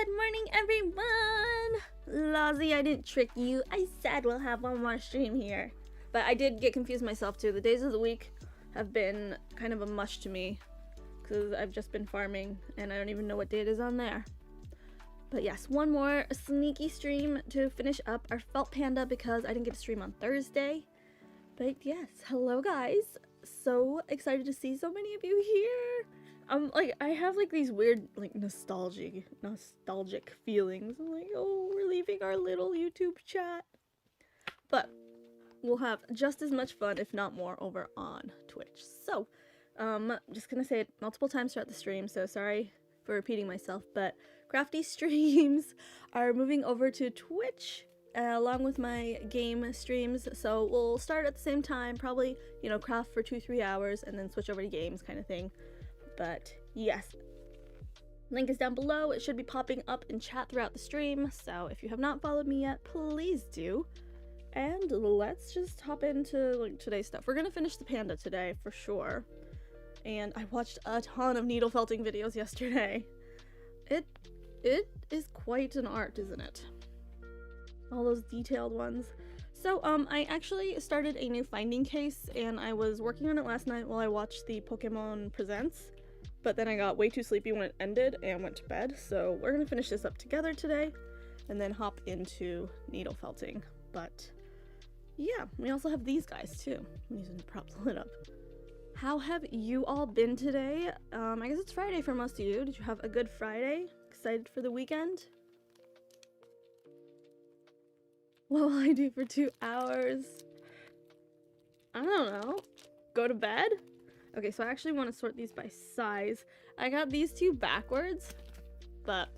Good morning, everyone! Lozzie, I didn't trick you. I said we'll have one more stream here. But I did get confused myself too. The days of the week have been kind of a mush to me, because I've just been farming and I don't even know what day it is on there. But yes, one more sneaky stream to finish up our felt panda because I didn't get to stream on Thursday. But yes, hello guys. So excited to see so many of you here. I have like these weird nostalgic feelings. I'm like, oh, we're leaving our little YouTube chat. But we'll have just as much fun, if not more, over on Twitch. So, just gonna say it multiple times throughout the stream, so sorry for repeating myself, but Crafty streams are moving over to Twitch along with my game streams, so we'll start at the same time, probably, you know, craft for 2-3 hours and then switch over to games kind of thing. But yes, link is down below. It should be popping up in chat throughout the stream, so if you have not followed me yet, please do. And let's just hop into today's stuff. We're gonna finish the panda today for sure. And I watched a ton of needle felting videos yesterday. It is quite an art, isn't it? All those detailed ones. So I actually started a new finding case and I was working on it last night while I watched the Pokemon Presents, but then I got way too sleepy when it ended and went to bed. So we're gonna finish this up together today and then hop into needle felting. But yeah, we also have these guys too. I'm using the prop to lit up. How have you all been today? I guess it's Friday for most of you. Did you have a good Friday? Excited for the weekend? What will I do for 2 hours? I don't know. Go to bed? Okay, so I actually want to sort these by size. I got these two backwards, but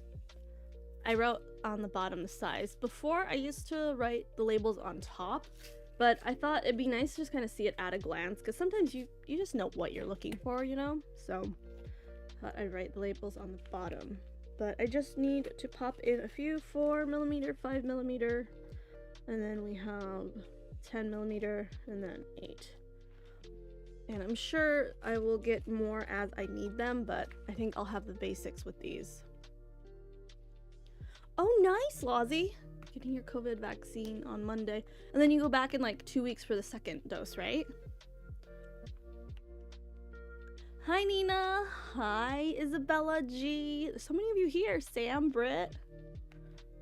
I wrote on the bottom the size. Before, I used to write the labels on top, but I thought it'd be nice to just kind of see it at a glance, because sometimes you just know what you're looking for, you know? So, I thought I'd write the labels on the bottom. But I just need to pop in a few 4mm, 5mm, and then we have 10mm, and then 8. And I'm sure I will get more as I need them, but I think I'll have the basics with these. Oh, nice, Lozzie! Getting your COVID vaccine on Monday. And then you go back in like 2 weeks for the second dose, right? Hi, Nina! Hi, Isabella G! There's so many of you here. Sam, Britt.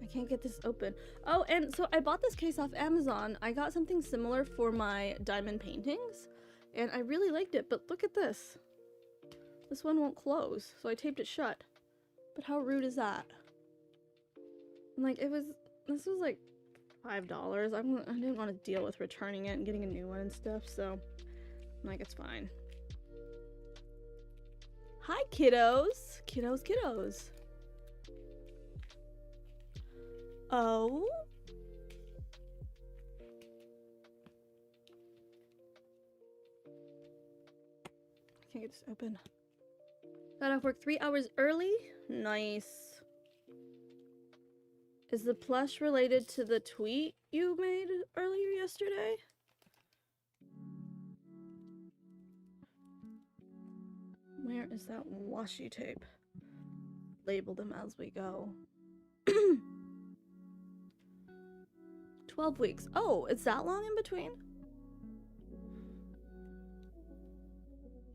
I can't get this open. Oh, and so I bought this case off Amazon. I got something similar for my diamond paintings, and I really liked it, but look at this. This one won't close, so I taped it shut. But how rude is that? Like, this was like $5. I didn't want to deal with returning it and getting a new one and stuff, so I'm like, it's fine. Hi, kiddos! Kiddos. Oh? I can't get this open. Got off work 3 hours early? Nice. Is the plush related to the tweet you made earlier yesterday? Where is that washi tape? Label them as we go. 12 weeks. Oh, it's that long in between?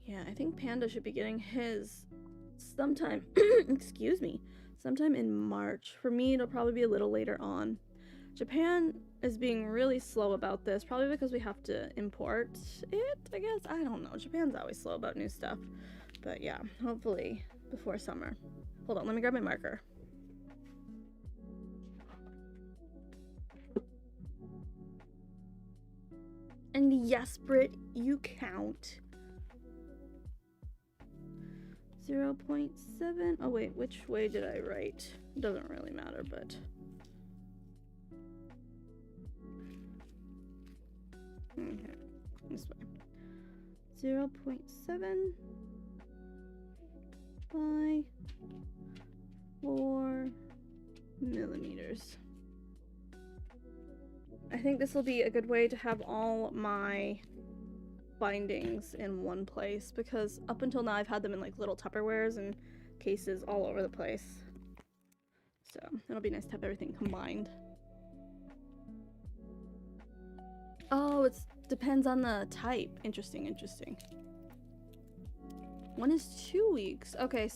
Yeah, I think Panda should be getting his sometime, excuse me, sometime in March. For me, it'll probably be a little later on. Japan is being really slow about this, probably because we have to import it, I guess. I don't know. Japan's always slow about new stuff. But yeah, hopefully before summer. Hold on, let me grab my marker. And yes, Britt, you count. 0.7. Oh wait, which way did I write? It doesn't really matter, but okay, this way. 0.7 by 4mm. I think this will be a good way to have all my bindings in one place, because up until now I've had them in like little Tupperwares and cases all over the place. So it'll be nice to have everything combined. Oh, it depends on the type. Interesting, interesting. One is 2 weeks. Okay,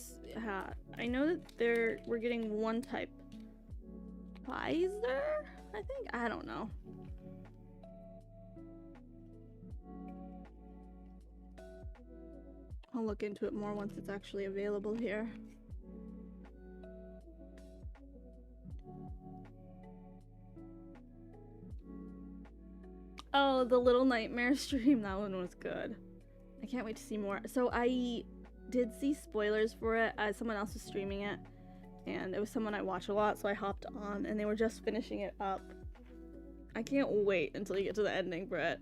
I know that we're getting one type. Pfizer? I think? I don't know. I'll look into it more once it's actually available here. Oh, the Little Nightmare stream. That one was good. I can't wait to see more. So I did see spoilers for it as someone else was streaming it. And it was someone I watch a lot, so I hopped on and they were just finishing it up. I can't wait until you get to the ending, Brett.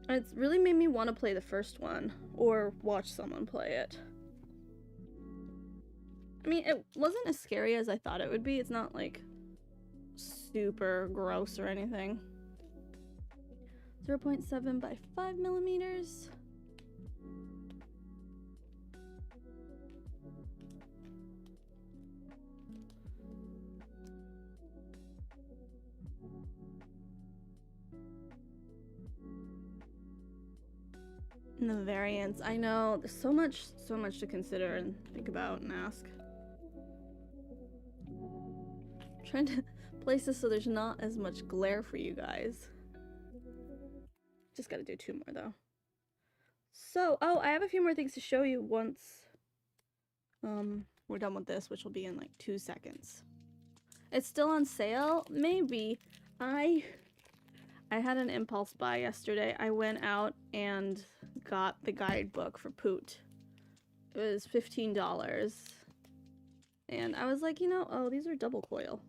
It's really made me want to play the first one or watch someone play it. I mean, it wasn't as scary as I thought it would be. It's not like super gross or anything. 0.7 by 5 millimeters. And the variants, I know there's so much to consider and think about and ask. I'm trying to place this so there's not as much glare for you guys. Just gotta do 2 more though. So, oh, I have a few more things to show you once we're done with this, which will be in like 2 seconds. It's still on sale, maybe. I had an impulse buy yesterday. I went out and got the guidebook for Poot. It was $15. And I was like, you know, oh, these are double coil.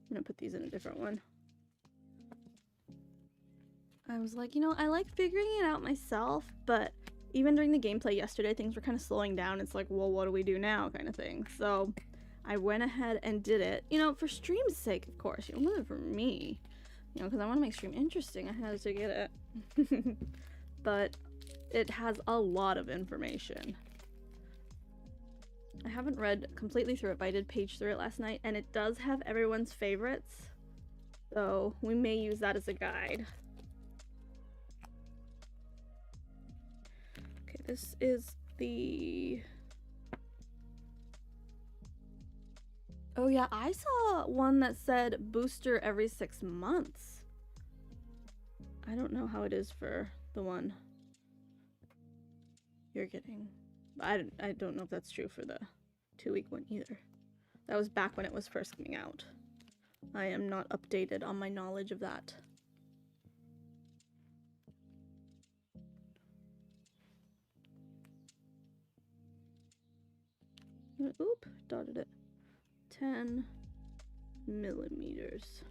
I'm gonna put these in a different one. I was like, you know, I like figuring it out myself, but even during the gameplay yesterday, things were kind of slowing down. It's like, well, what do we do now kind of thing. So I went ahead and did it, you know, for stream's sake, of course. You know, it wasn't for me, you know, because I want to make stream interesting. I had to get it. But it has a lot of information. I haven't read completely through it, but I did page through it last night, and it does have everyone's favorites. So we may use that as a guide. Okay, this is the... Oh yeah, I saw one that said booster every 6 months. I don't know how it is for the one you're getting. I don't know if that's true for the 2-week one either. That was back when it was first coming out. I am not updated on my knowledge of that. Oop, dotted it. 10 millimeters.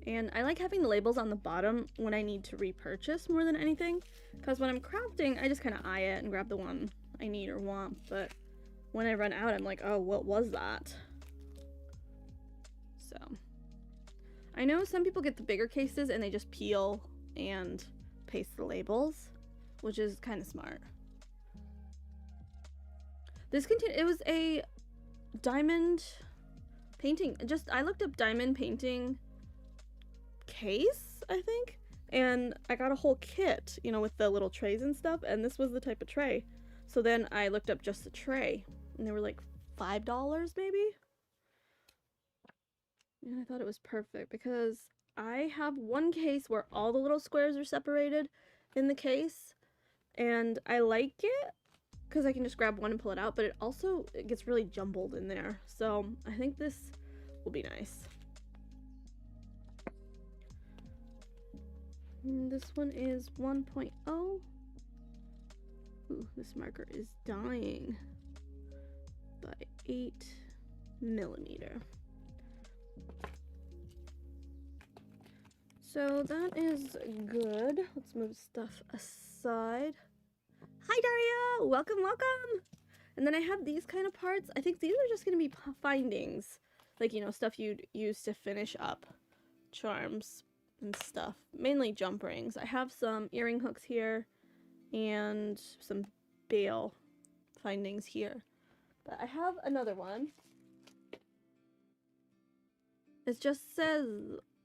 And I like having the labels on the bottom when I need to repurchase more than anything, because when I'm crafting, I just kind of eye it and grab the one I need or want, but when I run out, I'm like, oh, what was that? So, I know some people get the bigger cases and they just peel and paste the labels, which is kind of smart. This it was a diamond painting, I looked up diamond painting case, I think, and I got a whole kit, you know, with the little trays and stuff, and this was the type of tray. So then I looked up just the tray, and they were like $5 maybe? And I thought it was perfect because I have one case where all the little squares are separated in the case, and I like it because I can just grab one and pull it out, but it gets really jumbled in there. So I think this will be nice. And this one is 1.0. Ooh, this marker is dying. By 8 millimeter. So that is good. Let's move stuff aside. Hi Daria! Welcome, welcome! And then I have these kind of parts. I think these are just going to be findings. Like, you know, stuff you'd use to finish up charms and stuff. Mainly jump rings. I have some earring hooks here and some bail findings here. But I have another one. It just says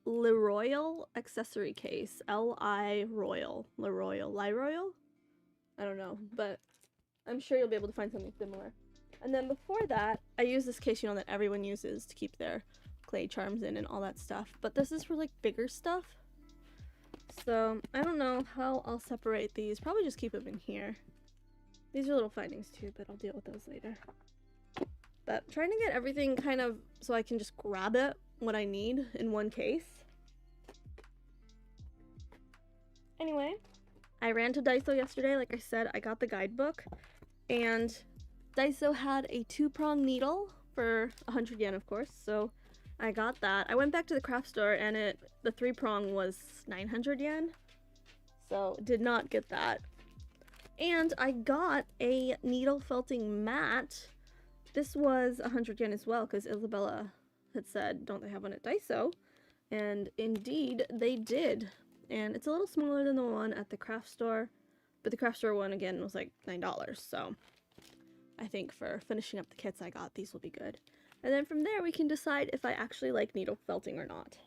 Le Royal accessory case. L-I Royal. Le Royal. Le Royal? I don't know, but I'm sure you'll be able to find something similar. And then before that, I use this case, you know, that everyone uses to keep their clay charms in and all that stuff. But this is for like bigger stuff. So I don't know how I'll separate these. Probably just keep them in here. These are little findings too, but I'll deal with those later. But trying to get everything kind of so I can just grab it, what I need, in one case. Anyway, I ran to Daiso yesterday. Like I said, I got the guidebook. And Daiso had a 2-prong needle for 100 yen, of course. So I got that. I went back to the craft store and the 3-prong was 900 yen. So did not get that. And I got a needle felting mat. This was 100 yen as well because Isabella had said, don't they have one at Daiso? And indeed, they did. And it's a little smaller than the one at the craft store. But the craft store one, again, was like $9. So I think for finishing up the kits I got, these will be good. And then from there, we can decide if I actually like needle felting or not.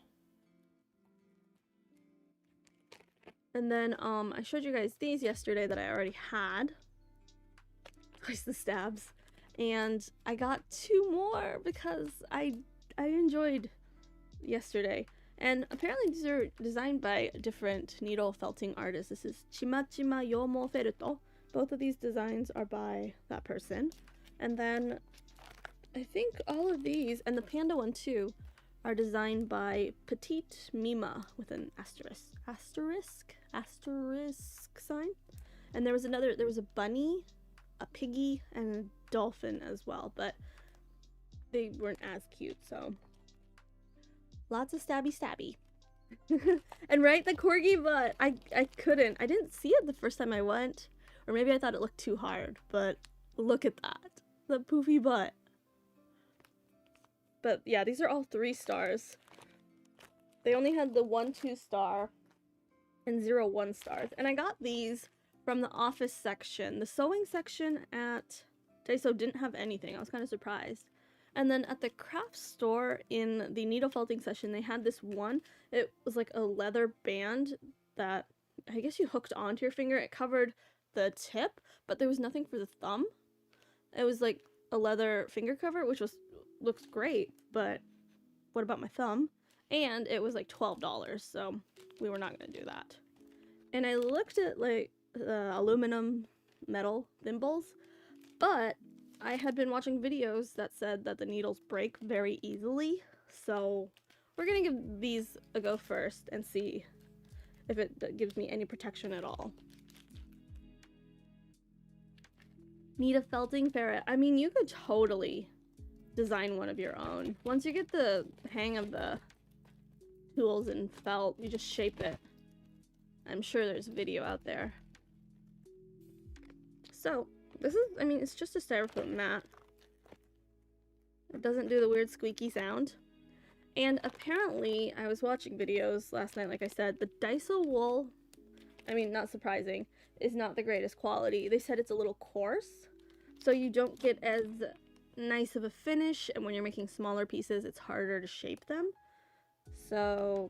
And then I showed you guys these yesterday that I already had. Where's the stabs? And I got 2 more because I enjoyed yesterday. And apparently these are designed by different needle felting artists. This is Chimachima Yomo Feruto. Both of these designs are by that person. And then I think all of these, and the panda one too, are designed by Petite Mima with an asterisk sign. And there was a bunny, a piggy, and a dolphin as well, but they weren't as cute, so lots of stabby. And right, the corgi butt, I didn't see it the first time I went, or maybe I thought it looked too hard, but look at that, the poofy butt. But yeah, these are all 3 stars. They only had the 1-2 star and 0-1 stars. And I got these from the office section. The sewing section at Daiso didn't have anything. I was kind of surprised. And then at the craft store in the needle felting session, they had this one. It was like a leather band that I guess you hooked onto your finger. It covered the tip, but there was nothing for the thumb. It was like a leather finger cover, which looks great, but what about my thumb? And it was like $12, so we were not going to do that. And I looked at like the aluminum metal thimbles, but I had been watching videos that said that the needles break very easily, so we're gonna give these a go first and see if it gives me any protection at all. Need a felting ferret. I mean, you could totally design one of your own. Once you get the hang of the tools and felt, you just shape it. I'm sure there's a video out there. So, this is, I mean, it's just a styrofoam mat. It doesn't do the weird squeaky sound. And apparently, I was watching videos last night, like I said, the Daiso wool, I mean, not surprising, is not the greatest quality. They said it's a little coarse, so you don't get as nice of a finish, and when you're making smaller pieces, it's harder to shape them. So,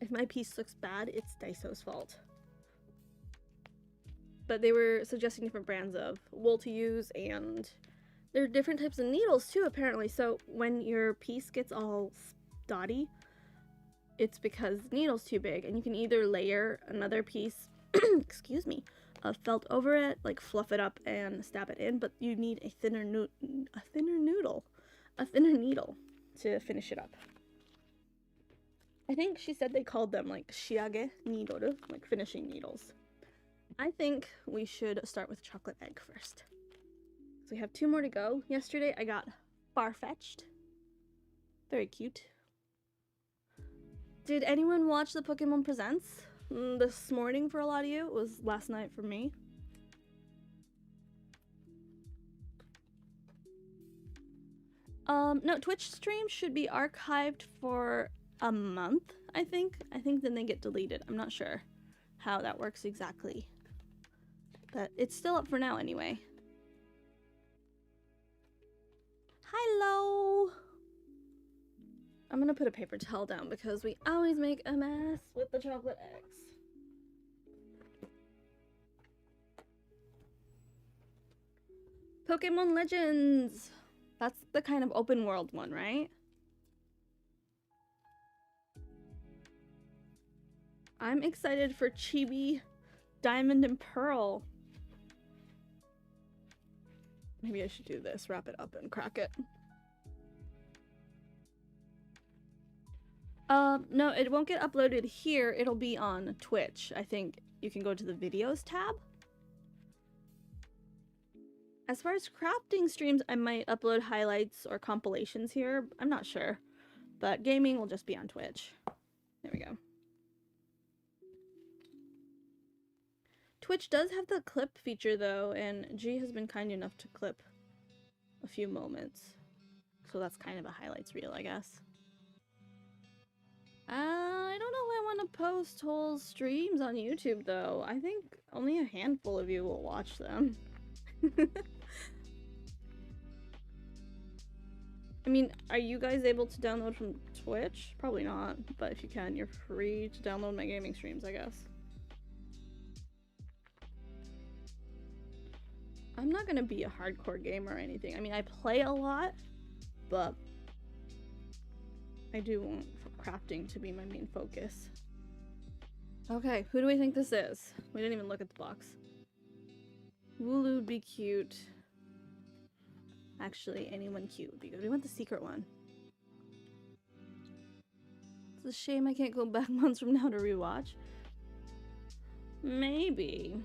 if my piece looks bad, it's Daiso's fault. But they were suggesting different brands of wool to use, and there are different types of needles too, apparently. So when your piece gets all dotty, it's because the needle's too big, and you can either layer another piece, excuse me, of felt over it, like fluff it up and stab it in, but you need a thinner needle to finish it up. I think she said they called them like shiage needle, like finishing needles. I think we should start with chocolate egg first. So we have 2 more to go. Yesterday I got Farfetched. Very cute. Did anyone watch the Pokemon Presents this morning for a lot of you? It was last night for me. No, Twitch streams should be archived for a month, I think. I think then they get deleted. I'm not sure how that works exactly. But it's still up for now anyway. Hello! I'm gonna put a paper towel down because we always make a mess with the chocolate eggs. Pokemon Legends! That's the kind of open world one, right? I'm excited for Chibi Diamond and Pearl. Maybe I should do this, wrap it up and crack it. No, it won't get uploaded here. It'll be on Twitch. I think you can go to the videos tab. As far as crafting streams, I might upload highlights or compilations here. I'm not sure. But gaming will just be on Twitch. There we go. Twitch does have the clip feature though, and G has been kind enough to clip a few moments. So that's kind of a highlights reel, I guess. I don't know if I want to post whole streams on YouTube though. I think only a handful of you will watch them. I mean, are you guys able to download from Twitch? Probably not, but if you can, you're free to download my gaming streams, I guess. I'm not gonna be a hardcore gamer or anything. I mean, I play a lot, but I do want crafting to be my main focus. Okay, who do we think this is? We didn't even look at the box. Wooloo would be cute. Actually, anyone cute would be good. We want the secret one. It's a shame I can't go back months from now to rewatch. Maybe.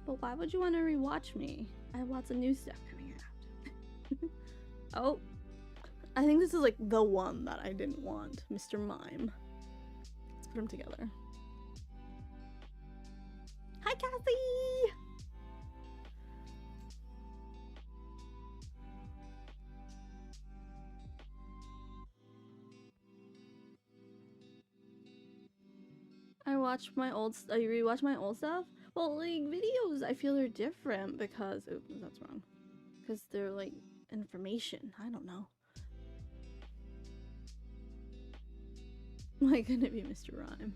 But why would you want to rewatch me? I have lots of new stuff coming out. Oh, I think this is like the one that I didn't want. Mr. Mime. Let's put them together. Hi, Cassie! I rewatch my old stuff. Well, like videos, I feel are different because that's wrong. Because they're like information. I don't know. Why couldn't it be Mr. Rhyme?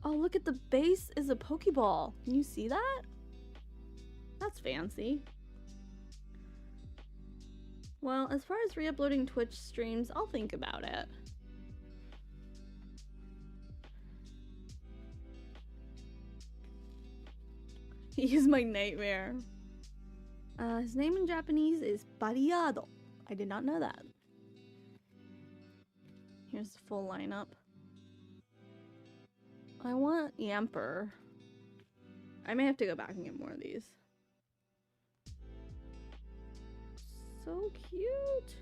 Oh, look at the base is a Pokeball. Can you see that? That's fancy. Well, as far as re-uploading Twitch streams, I'll think about it. He is my nightmare. His name in Japanese is Bariado. I did not know that. Here's the full lineup. I want Yamper. I may have to go back and get more of these. So cute.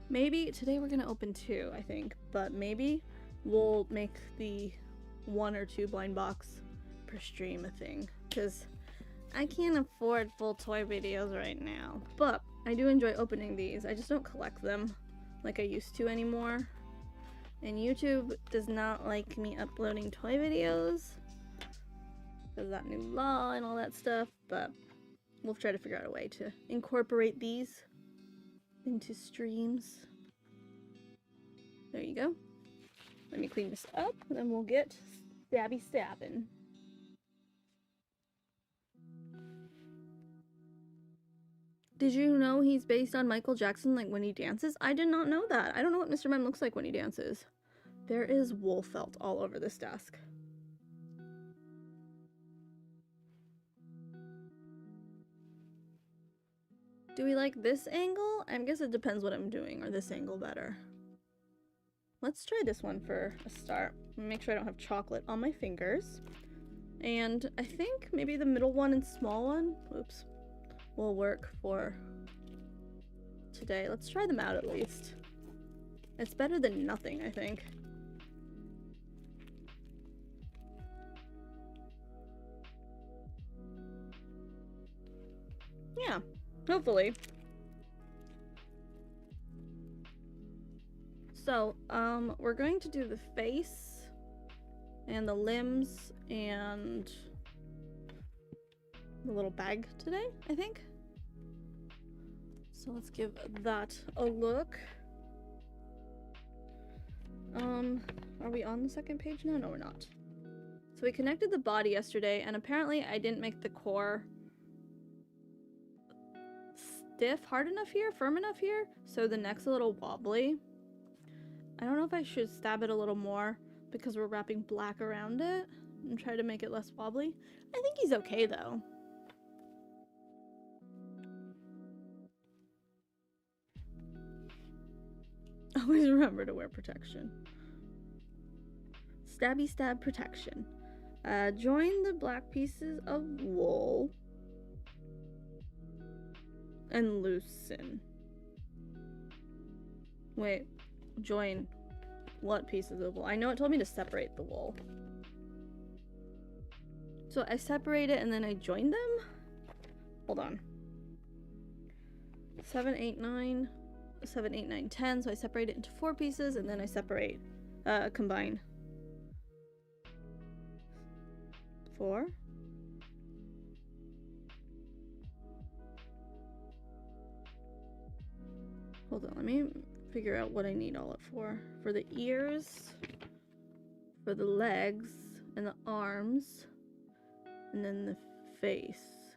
Maybe today we're gonna open 2, I think, but maybe we'll make the 1 or 2 blind box per stream a thing, because I can't afford full toy videos right now. But I do enjoy opening these. I just don't collect them like I used to anymore. And YouTube does not like me uploading toy videos because of that new law and all that stuff, but we'll try to figure out a way to incorporate these into streams. There you go. Let me clean this up, and then we'll get stabby stabbing. Did you know he's based on Michael Jackson, like when he dances? I did not know that. I don't know what Mr. Mime looks like when he dances. There is wool felt all over this desk. Do we like this angle? I guess it depends what I'm doing, or this angle better. Let's try this one for a start. Make sure I don't have chocolate on my fingers. And I think maybe the middle one and small one, oops, will work for today. Let's try them out at least. It's better than nothing, I think. Yeah, hopefully. So, we're going to do the face and the limbs and the little bag today, I think. So let's give that a look. Are we on the second page now? No, we're not. So we connected the body yesterday, and apparently I didn't make the core stiff, hard enough here, firm enough here, so the neck's a little wobbly. I don't know if I should stab it a little more because we're wrapping black around it and try to make it less wobbly. I think he's okay though. Always remember to wear protection. Stabby stab protection. Join the black pieces of wool and loosen. Wait, join what pieces of wool? I know it told me to separate the wool. So I separate it and then I join them? Hold on. 7, 8, 9. 7, 8, 9, 10. So I separate it into 4 pieces and then I separate, combine. 4. Hold on, let me figure out what I need all it for. For the ears, for the legs, and the arms, and then the face.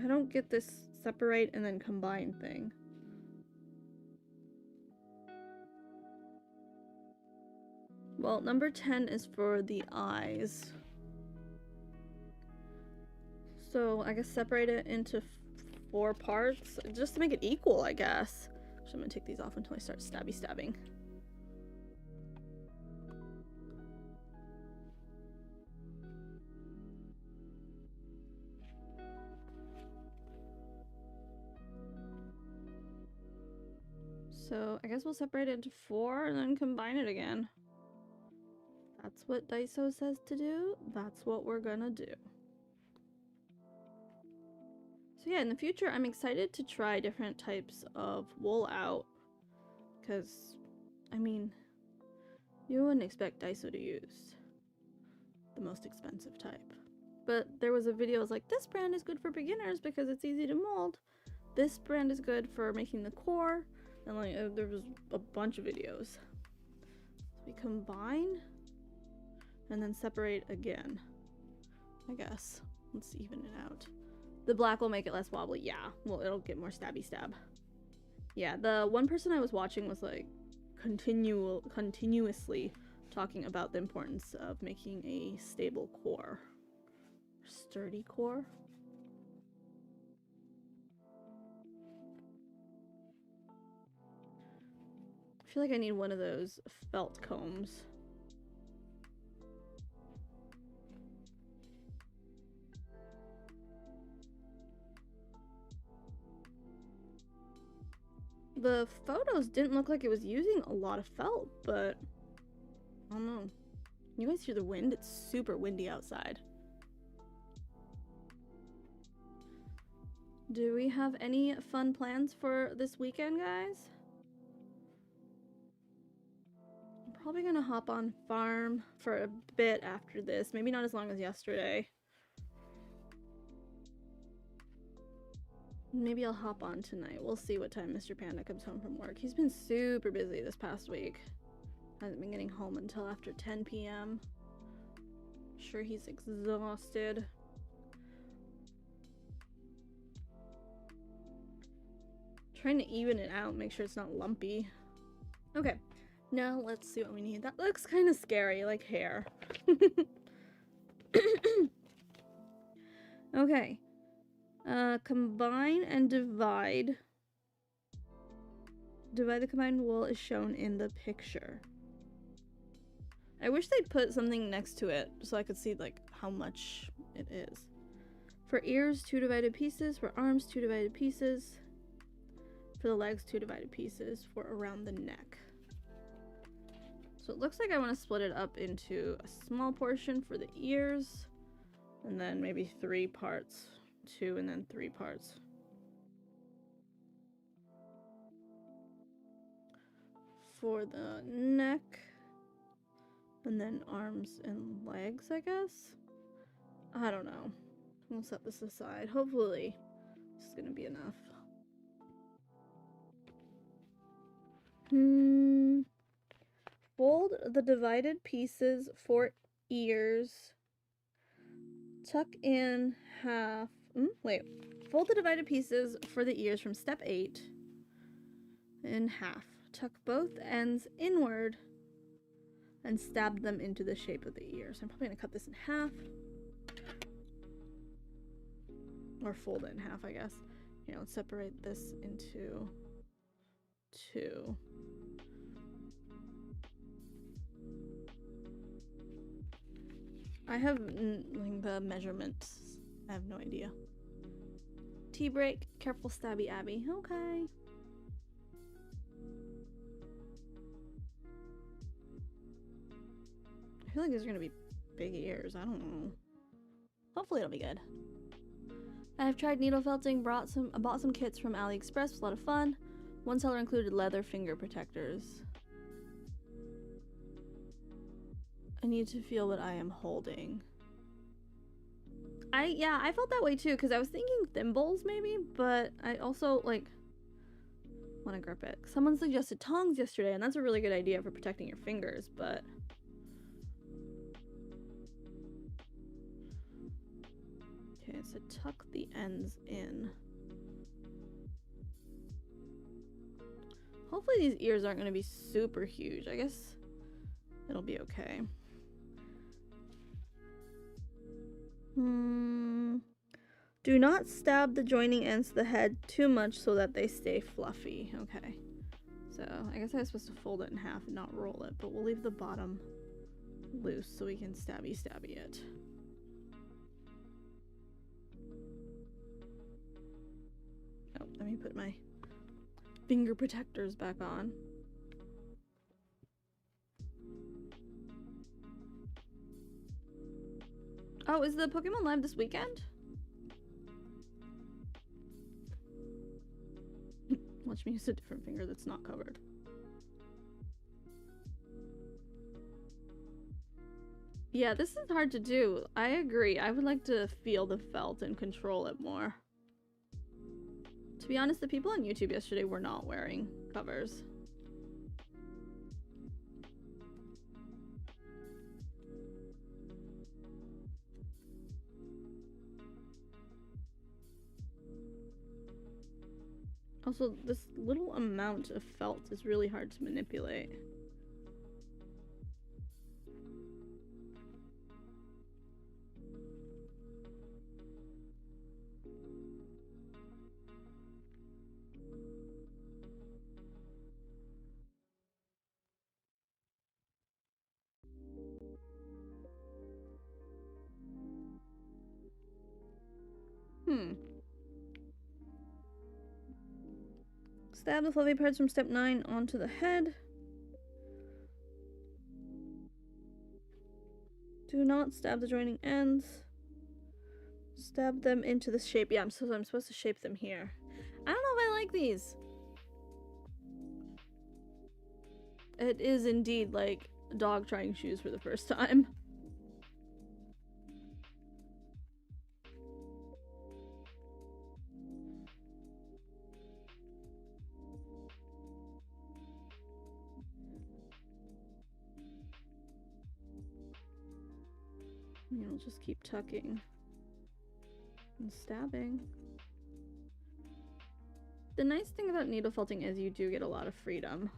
I don't get this separate and then combine thing. Well, number 10 is for the eyes. So I guess separate it into 4 parts just to make it equal, I guess. So I'm gonna take these off until I start stabbing. So I guess we'll separate it into 4 and then combine it again. That's what Daiso says to do. That's what we're gonna do. So yeah, in the future, I'm excited to try different types of wool out. Because, I mean, you wouldn't expect Daiso to use the most expensive type. But there was a video that was like, this brand is good for beginners because it's easy to mold. This brand is good for making the core. And like, there was a bunch of videos. So we combine and then separate again, I guess. Let's even it out. The black will make it less wobbly. Yeah, well, it'll get more stabby stab. Yeah, the one person I was watching was like continuously talking about the importance of making a stable core. Sturdy core. I feel like I need one of those felt combs. The photos didn't look like it was using a lot of felt, but I don't know. You guys hear the wind? It's super windy outside. Do we have any fun plans for this weekend, guys? I'm probably gonna hop on farm for a bit after this. Maybe not as long as yesterday. Maybe I'll hop on tonight. We'll see what time Mr. Panda comes home from work. He's been super busy this past week. Hasn't been getting home until after 10 p.m. Sure, he's exhausted. Trying to even it out, make sure it's not lumpy. Okay, now let's see what we need. That looks kind of scary, like hair. Okay. Combine and divide. Divide the combined wool is shown in the picture. I wish they'd put something next to it so I could see like how much it is. For ears, 2 divided pieces. For arms, 2 divided pieces. For the legs, 2 divided pieces. For around the neck. So it looks like I want to split it up into a small portion for the ears. And then maybe 3 parts. 2 and then 3 parts. For the neck. And then arms and legs, I guess? I don't know. We'll set this aside. Hopefully, this is gonna be enough. Fold the divided pieces for ears. Tuck in half. Fold the divided pieces for the ears from step 8 in half. Tuck both ends inward and stab them into the shape of the ears. I'm probably gonna cut this in half. Or fold it in half, I guess. Here, let's separate this into 2. I have like the measurements. I have no idea. Tea break. Careful, stabby Abby. Okay. I feel like there's gonna be big ears. I don't know. Hopefully it'll be good. I have tried needle felting. Bought some kits from AliExpress. It was a lot of fun. One seller included leather finger protectors. I need to feel what I am holding. I felt that way too, because I was thinking thimbles maybe, but I also like want to grip it. Someone suggested tongs yesterday, and that's a really good idea for protecting your fingers, but okay, so tuck the ends in. Hopefully these ears aren't going to be super huge. I guess it'll be okay. Do not stab the joining ends of the head too much so that they stay fluffy. Okay. So I guess I was supposed to fold it in half and not roll it, but we'll leave the bottom loose so we can stabby it. Oh, let me put my finger protectors back on. Oh, is the Pokemon Live this weekend? Watch me use a different finger that's not covered. Yeah, this is hard to do. I agree. I would like to feel the felt and control it more. To be honest, the people on YouTube yesterday were not wearing covers. Also, this little amount of felt is really hard to manipulate. Stab the fluffy parts from step 9 onto the head. Do not stab the joining ends. Stab them into the shape. Yeah, I'm supposed to shape them here. I don't know if I like these. It is indeed like a dog trying shoes for the first time. And we'll just keep tucking and stabbing. The nice thing about needle felting is you do get a lot of freedom.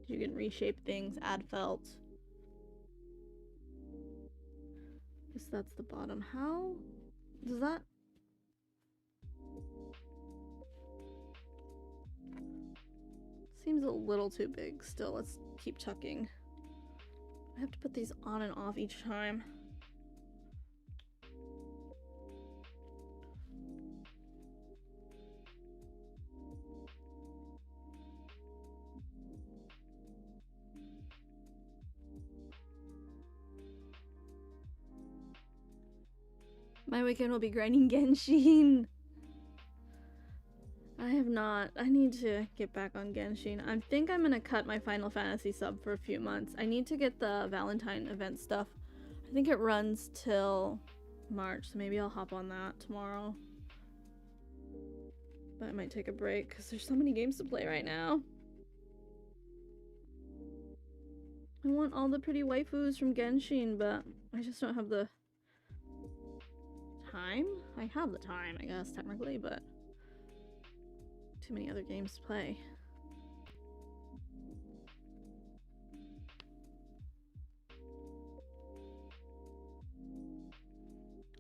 You can reshape things, add felt. Guess that's the bottom. How does that? Seems a little too big still. Let's keep tucking. I have to put these on and off each time. My weekend will be grinding Genshin. I have not. I need to get back on Genshin. I think I'm gonna cut my Final Fantasy sub for a few months. I need to get the Valentine event stuff. I think it runs till March, so maybe I'll hop on that tomorrow. But I might take a break because there's so many games to play right now. I want all the pretty waifus from Genshin, but I just don't have the time. I have the time, I guess, technically, but too many other games to play.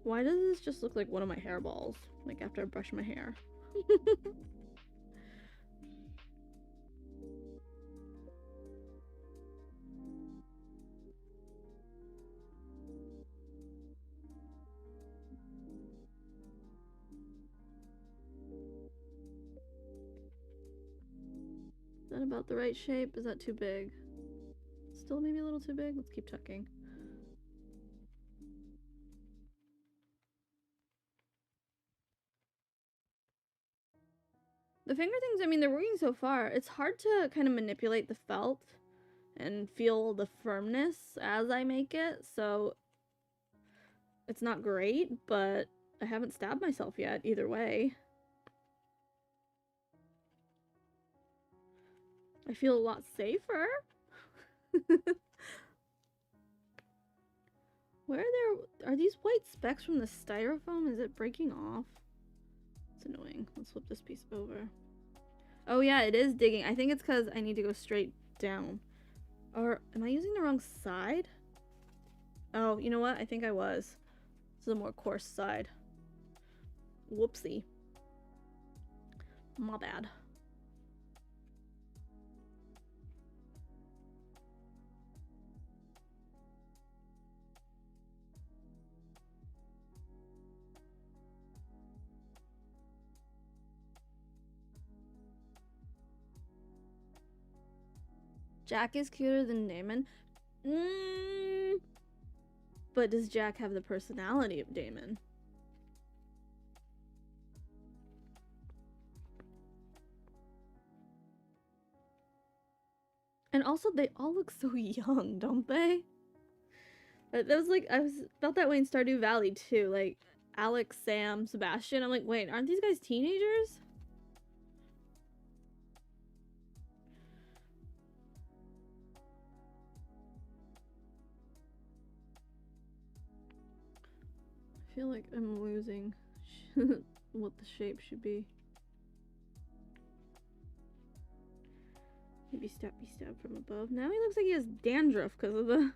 Why does this just look like one of my hairballs? Like after I brush my hair. Is that about the right shape? Is that too big? Still maybe a little too big? Let's keep tucking. The finger things, I mean, they're working so far. It's hard to kind of manipulate the felt and feel the firmness as I make it, so it's not great, but I haven't stabbed myself yet either way. I feel a lot safer. Where are these white specks from the styrofoam? Is it breaking off? It's annoying. Let's flip this piece over. Oh yeah, it is digging. I think it's because I need to go straight down. Or am I using the wrong side? Oh, you know what? I think I was. This is a more coarse side. Whoopsie. My bad. Jack is cuter than Damon. But does Jack have the personality of Damon? And also, they all look so young, don't they? That was like, felt that way in Stardew Valley too. Like, Alex, Sam, Sebastian. I'm like, wait, aren't these guys teenagers? I feel like I'm losing what the shape should be. Maybe stab from above. Now he looks like he has dandruff because of the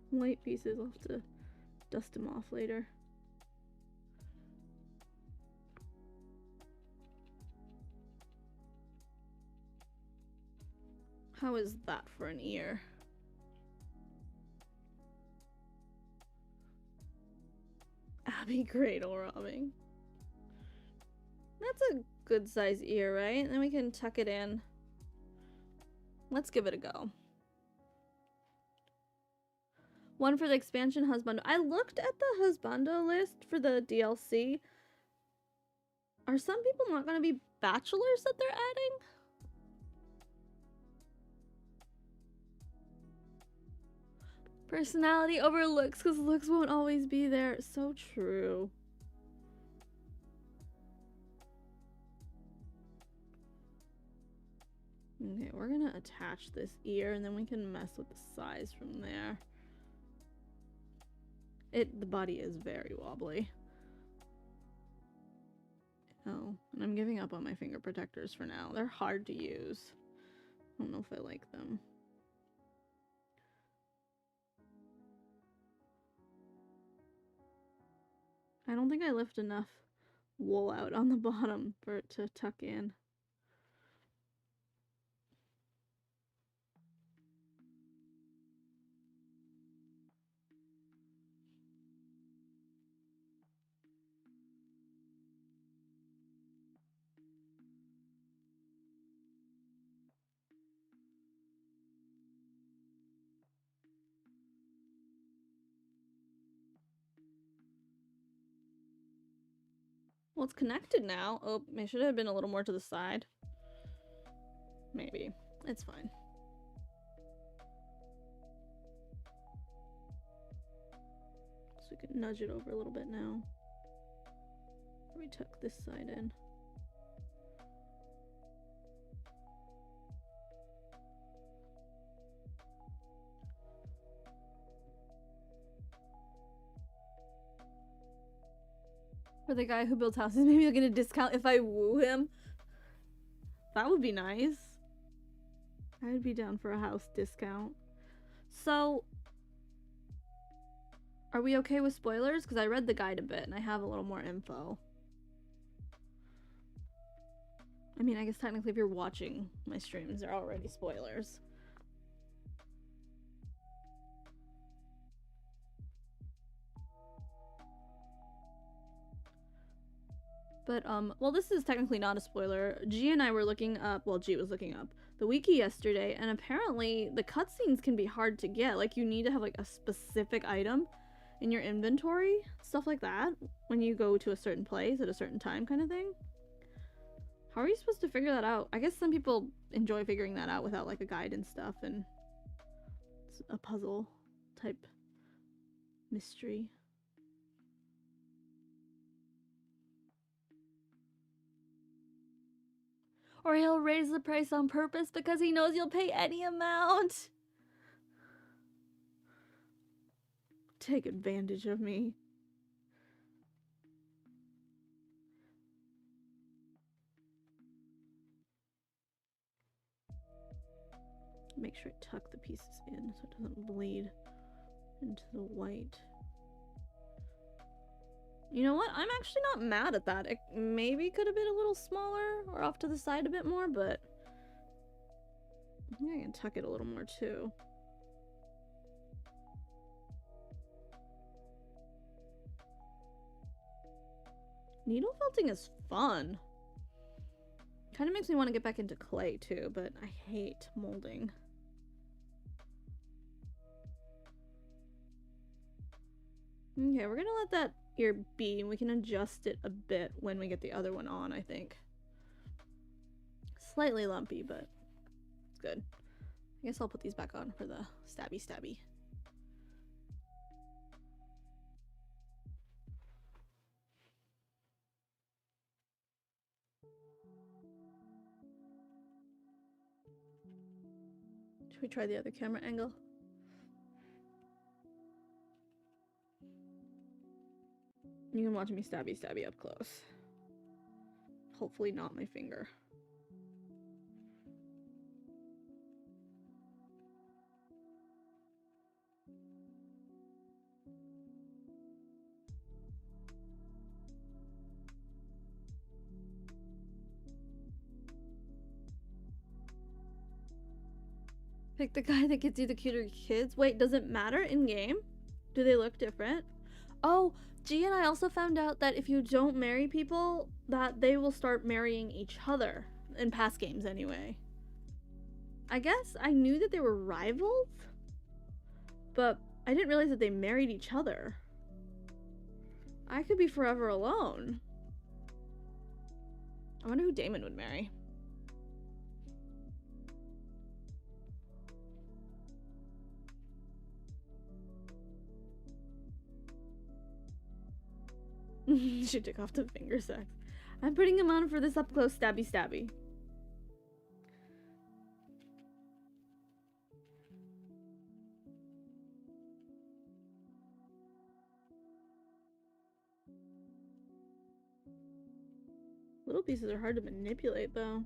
white pieces. I'll have to dust him off later. How is that for an ear? Abby cradle robbing. That's a good size ear, right? And then we can tuck it in. Let's give it a go. One for the expansion husbando. I looked at the husbando list for the DLC. Are some people not going to be bachelors that they're adding? Personality over looks, because looks won't always be there. So true. Okay, we're gonna attach this ear and then we can mess with the size from there. The body is very wobbly. Oh, and I'm giving up on my finger protectors for now. They're hard to use. I don't know if I like them. I don't think I lift enough wool out on the bottom for it to tuck in. Well, it's connected now. Oh, it should have been a little more to the side. Maybe. It's fine. So we can nudge it over a little bit now. We tuck this side in. For the guy who builds houses, maybe I'll get a discount if I woo him. That would be nice. I would be down for a house discount. So, are we okay with spoilers? Because I read the guide a bit and I have a little more info. I mean, I guess technically if you're watching my streams, they're already spoilers. But, well, this is technically not a spoiler. G and I were looking up, well, G was looking up the wiki yesterday, and apparently the cutscenes can be hard to get. Like, you need to have, like, a specific item in your inventory, stuff like that, when you go to a certain place at a certain time kind of thing. How are you supposed to figure that out? I guess some people enjoy figuring that out without, like, a guide and stuff, and it's a puzzle type mystery. Or he'll raise the price on purpose because he knows you'll pay any amount. Take advantage of me. Make sure I tuck the pieces in so it doesn't bleed into the white. You know what? I'm actually not mad at that. It maybe could have been a little smaller or off to the side a bit more, but I think I can tuck it a little more too. Needle felting is fun. Kind of makes me want to get back into clay too, but I hate molding. Okay, we're gonna let that ear be, and we can adjust it a bit when we get the other one on, I think. Slightly lumpy, but it's good. I guess I'll put these back on for the stabby. Should we try the other camera angle? You can watch me stabby up close. Hopefully not my finger. Pick the guy that gets you the cuter kids. Wait, does it matter in game? Do they look different? Oh, G and I also found out that if you don't marry people, that they will start marrying each other. In past games, anyway. I guess I knew that they were rivals, but I didn't realize that they married each other. I could be forever alone. I wonder who Damon would marry. She took off the finger sex. I'm putting him on for this up close stabby. Little pieces are hard to manipulate though.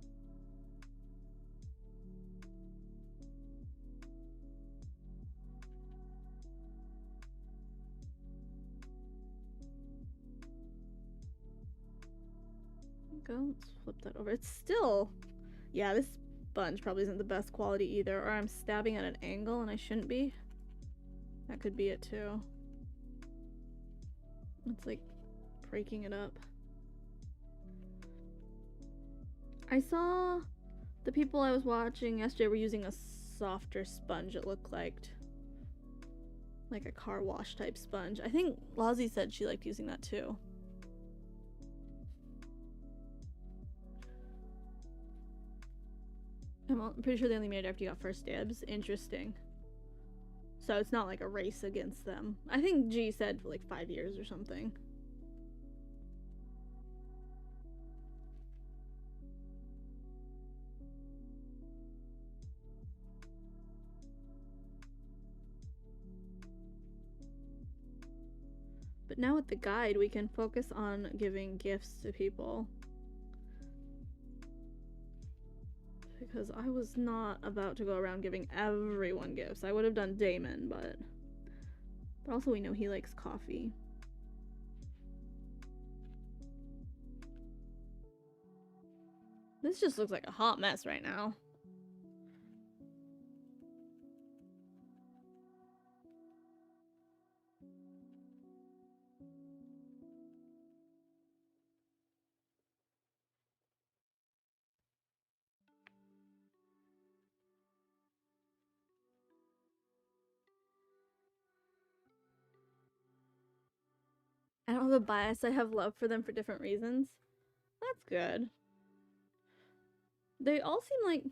Go, let's flip that over. It's still, yeah, this sponge probably isn't the best quality either, or I'm stabbing at an angle and I shouldn't be. That could be it too. It's like breaking it up. I saw the people I was watching yesterday were using a softer sponge, it looked like a car wash type sponge. I think Lozzie said she liked using that too. I'm pretty sure they only made it after you got first dibs. Interesting. So it's not like a race against them. I think G said like 5 years or something. But now with the guide, we can focus on giving gifts to people. Because I was not about to go around giving everyone gifts. I would have done Damon, but also we know he likes coffee. This just looks like a hot mess right now. I don't have a bias. I have love for them for different reasons. That's good. They all seem like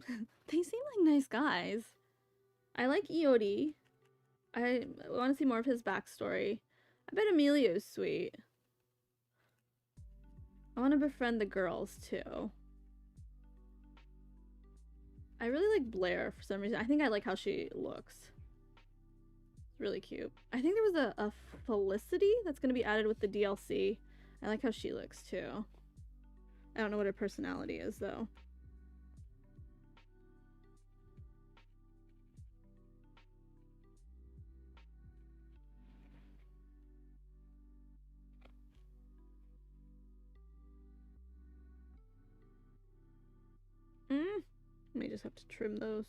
they seem like nice guys. I like Iori. I want to see more of his backstory. I bet Emilio's sweet. I want to befriend the girls too. I really like Blair for some reason. I think I like how she looks. It's really cute. I think there was a Felicity that's going to be added with the DLC. I like how she looks too. I don't know what her personality is though. May just have to trim those.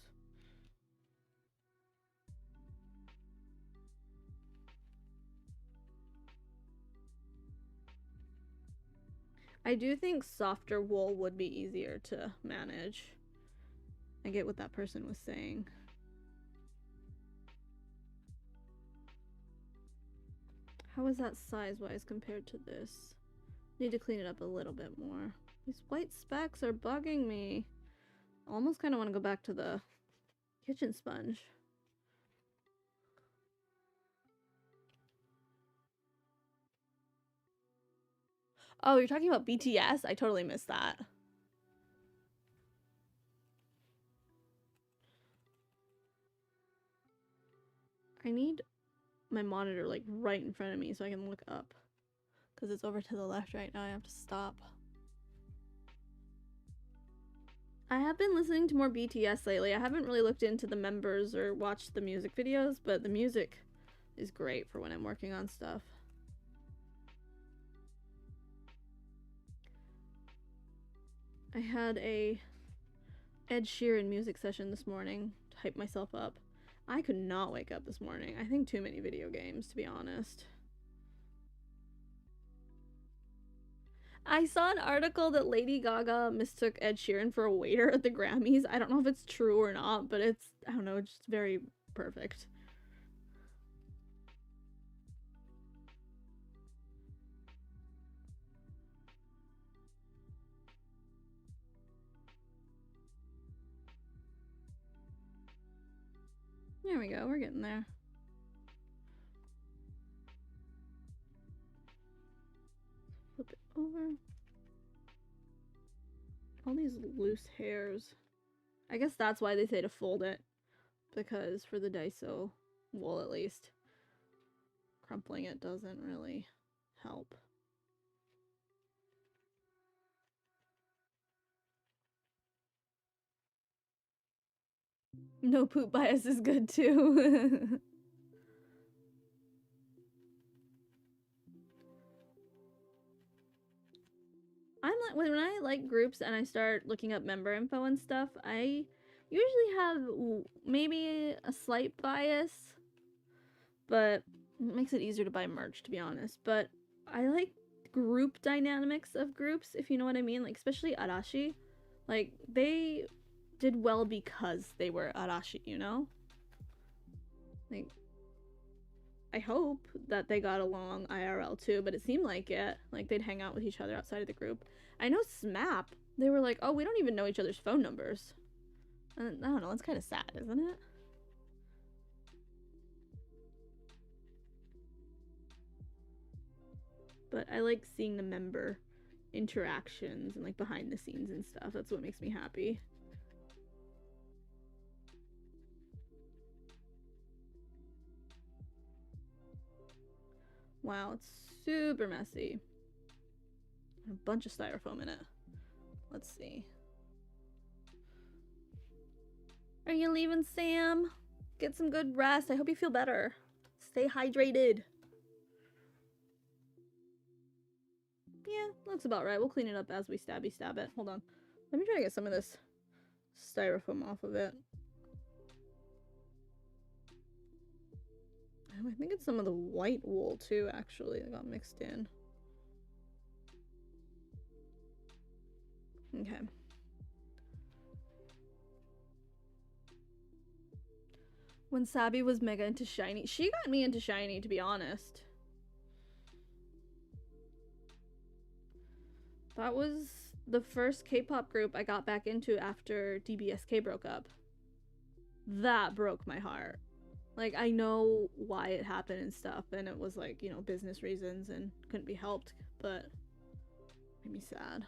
I do think softer wool would be easier to manage. I get what that person was saying. How is that size-wise compared to this? Need to clean it up a little bit more. These white specks are bugging me. I almost kind of want to go back to the kitchen sponge. Oh, you're talking about BTS? I totally missed that. I need my monitor like right in front of me so I can look up. Because it's over to the left right now. I have to stop. I have been listening to more BTS lately. I haven't really looked into the members or watched the music videos, but the music is great for when I'm working on stuff. I had a Ed Sheeran music session this morning to hype myself up. I could not wake up this morning. I think too many video games, to be honest. I saw an article that Lady Gaga mistook Ed Sheeran for a waiter at the Grammys. I don't know if it's true or not, but it's, I don't know, it's just very perfect. There we go, we're getting there. Flip it over. All these loose hairs. I guess that's why they say to fold it. Because for the Daiso wool at least, crumpling it doesn't really help. No poop bias is good too. I'm like, when I like groups and I start looking up member info and stuff, I usually have maybe a slight bias, but it makes it easier to buy merch, to be honest. But I like group dynamics of groups, if you know what I mean. Like, especially Arashi. Like, they did well because they were Arashi, you know? Like, I hope that they got along IRL too, but it seemed like it. Like, they'd hang out with each other outside of the group. I know SMAP, they were like, oh, we don't even know each other's phone numbers. And I don't know, it's kind of sad, isn't it? But I like seeing the member interactions and like behind the scenes and stuff. That's what makes me happy. Wow, it's super messy. A bunch of styrofoam in it. Let's see. Are you leaving, Sam? Get some good rest. I hope you feel better. Stay hydrated. Yeah, looks about right. We'll clean it up as we stab it. Hold on. Let me try to get some of this styrofoam off of it. I think it's some of the white wool too, actually, that got mixed in. Okay. When Sabi was mega into shiny, she got me into shiny, to be honest. That was the first K-pop group I got back into after DBSK broke up. That broke my heart. Like, I know why it happened and stuff, and it was like, you know, business reasons and couldn't be helped, but it made me sad.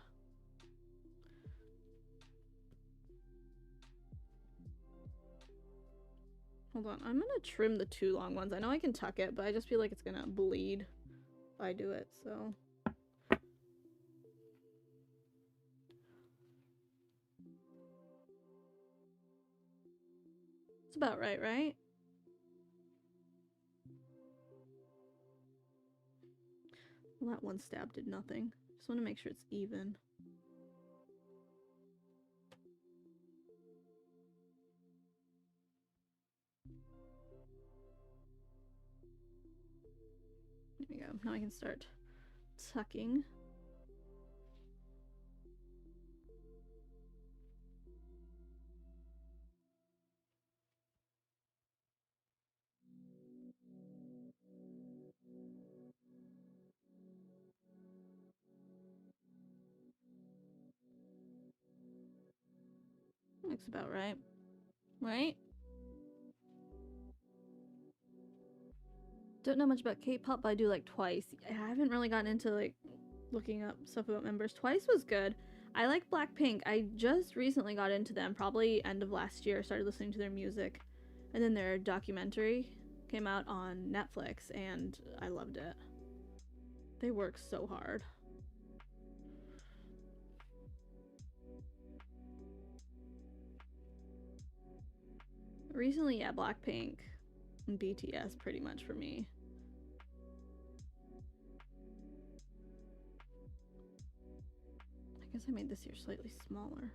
Hold on, I'm gonna trim the two long ones. I know I can tuck it, but I just feel like it's gonna bleed if I do it, so. It's about right, right? Well, that one stab did nothing. Just want to make sure it's even. There we go. Now I can start tucking. Looks about right. Right? Don't know much about K-pop, but I do like Twice. I haven't really gotten into like looking up stuff about members. Twice was good. I like Blackpink. I just recently got into them, probably end of last year. Started listening to their music, and then their documentary came out on Netflix, and I loved it. They work so hard. Recently, yeah, Blackpink and BTS pretty much for me. I guess I made this here slightly smaller.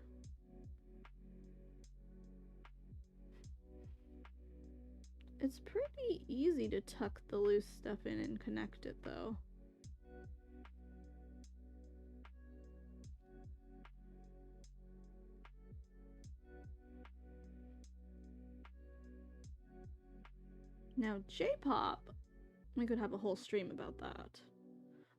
It's pretty easy to tuck the loose stuff in and connect it though. Now J-pop, we could have a whole stream about that.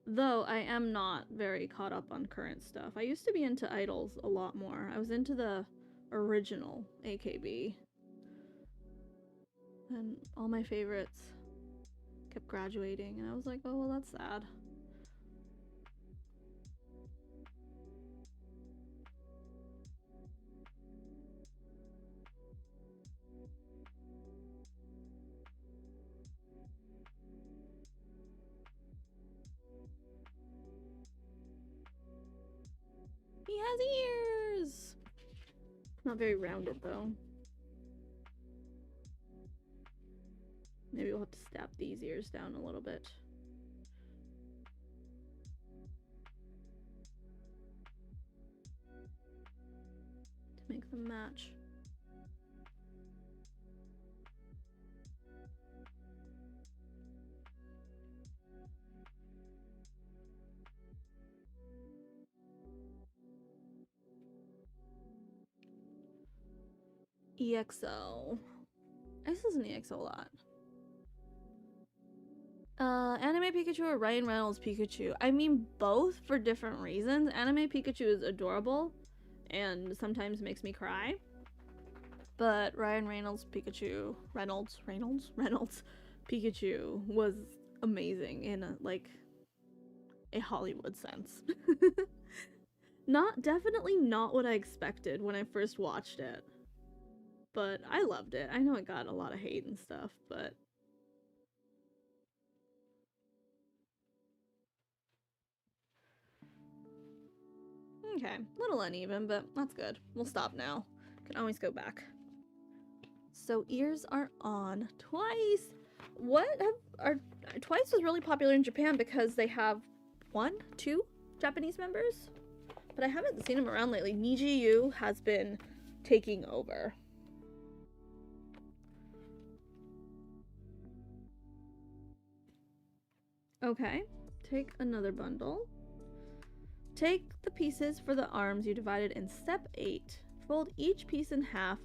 Though I am not very caught up on current stuff. I used to be into idols a lot more. I was into the original AKB. And all my favorites kept graduating, and I was like, oh, well, that's sad. He has ears! Not very rounded, though. Maybe we'll have to stab these ears down a little bit. To make them match. EXO. I used to listen to EXO a lot. Anime Pikachu or Ryan Reynolds Pikachu? I mean both for different reasons. Anime Pikachu is adorable and sometimes makes me cry. But Ryan Reynolds Pikachu was amazing in a Hollywood sense. Definitely not what I expected when I first watched it. But I loved it. I know it got a lot of hate and stuff, but okay, a little uneven, but that's good. We'll stop now. Can always go back. So ears are on. Twice. Twice was really popular in Japan because they have 2 Japanese members, but I haven't seen them around lately. Niji Yu has been taking over. Okay, take another bundle. Take the pieces for the arms you divided in step 8. Fold each piece in half,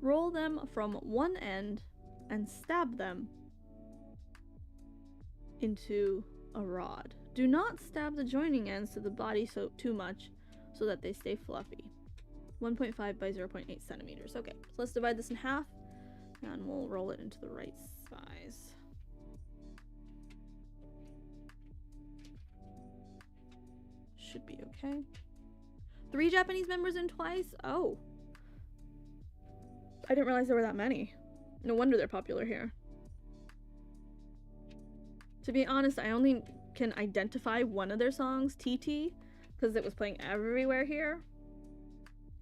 roll them from one end, and stab them into a rod. Do not stab the joining ends to the body too much so that they stay fluffy. 1.5 by 0.8 centimeters. Okay, so let's divide this in half and we'll roll it into the right size. Should be okay. 3 Japanese members in Twice? Oh. I didn't realize there were that many. No wonder they're popular here. To be honest, I only can identify one of their songs, TT, because it was playing everywhere here.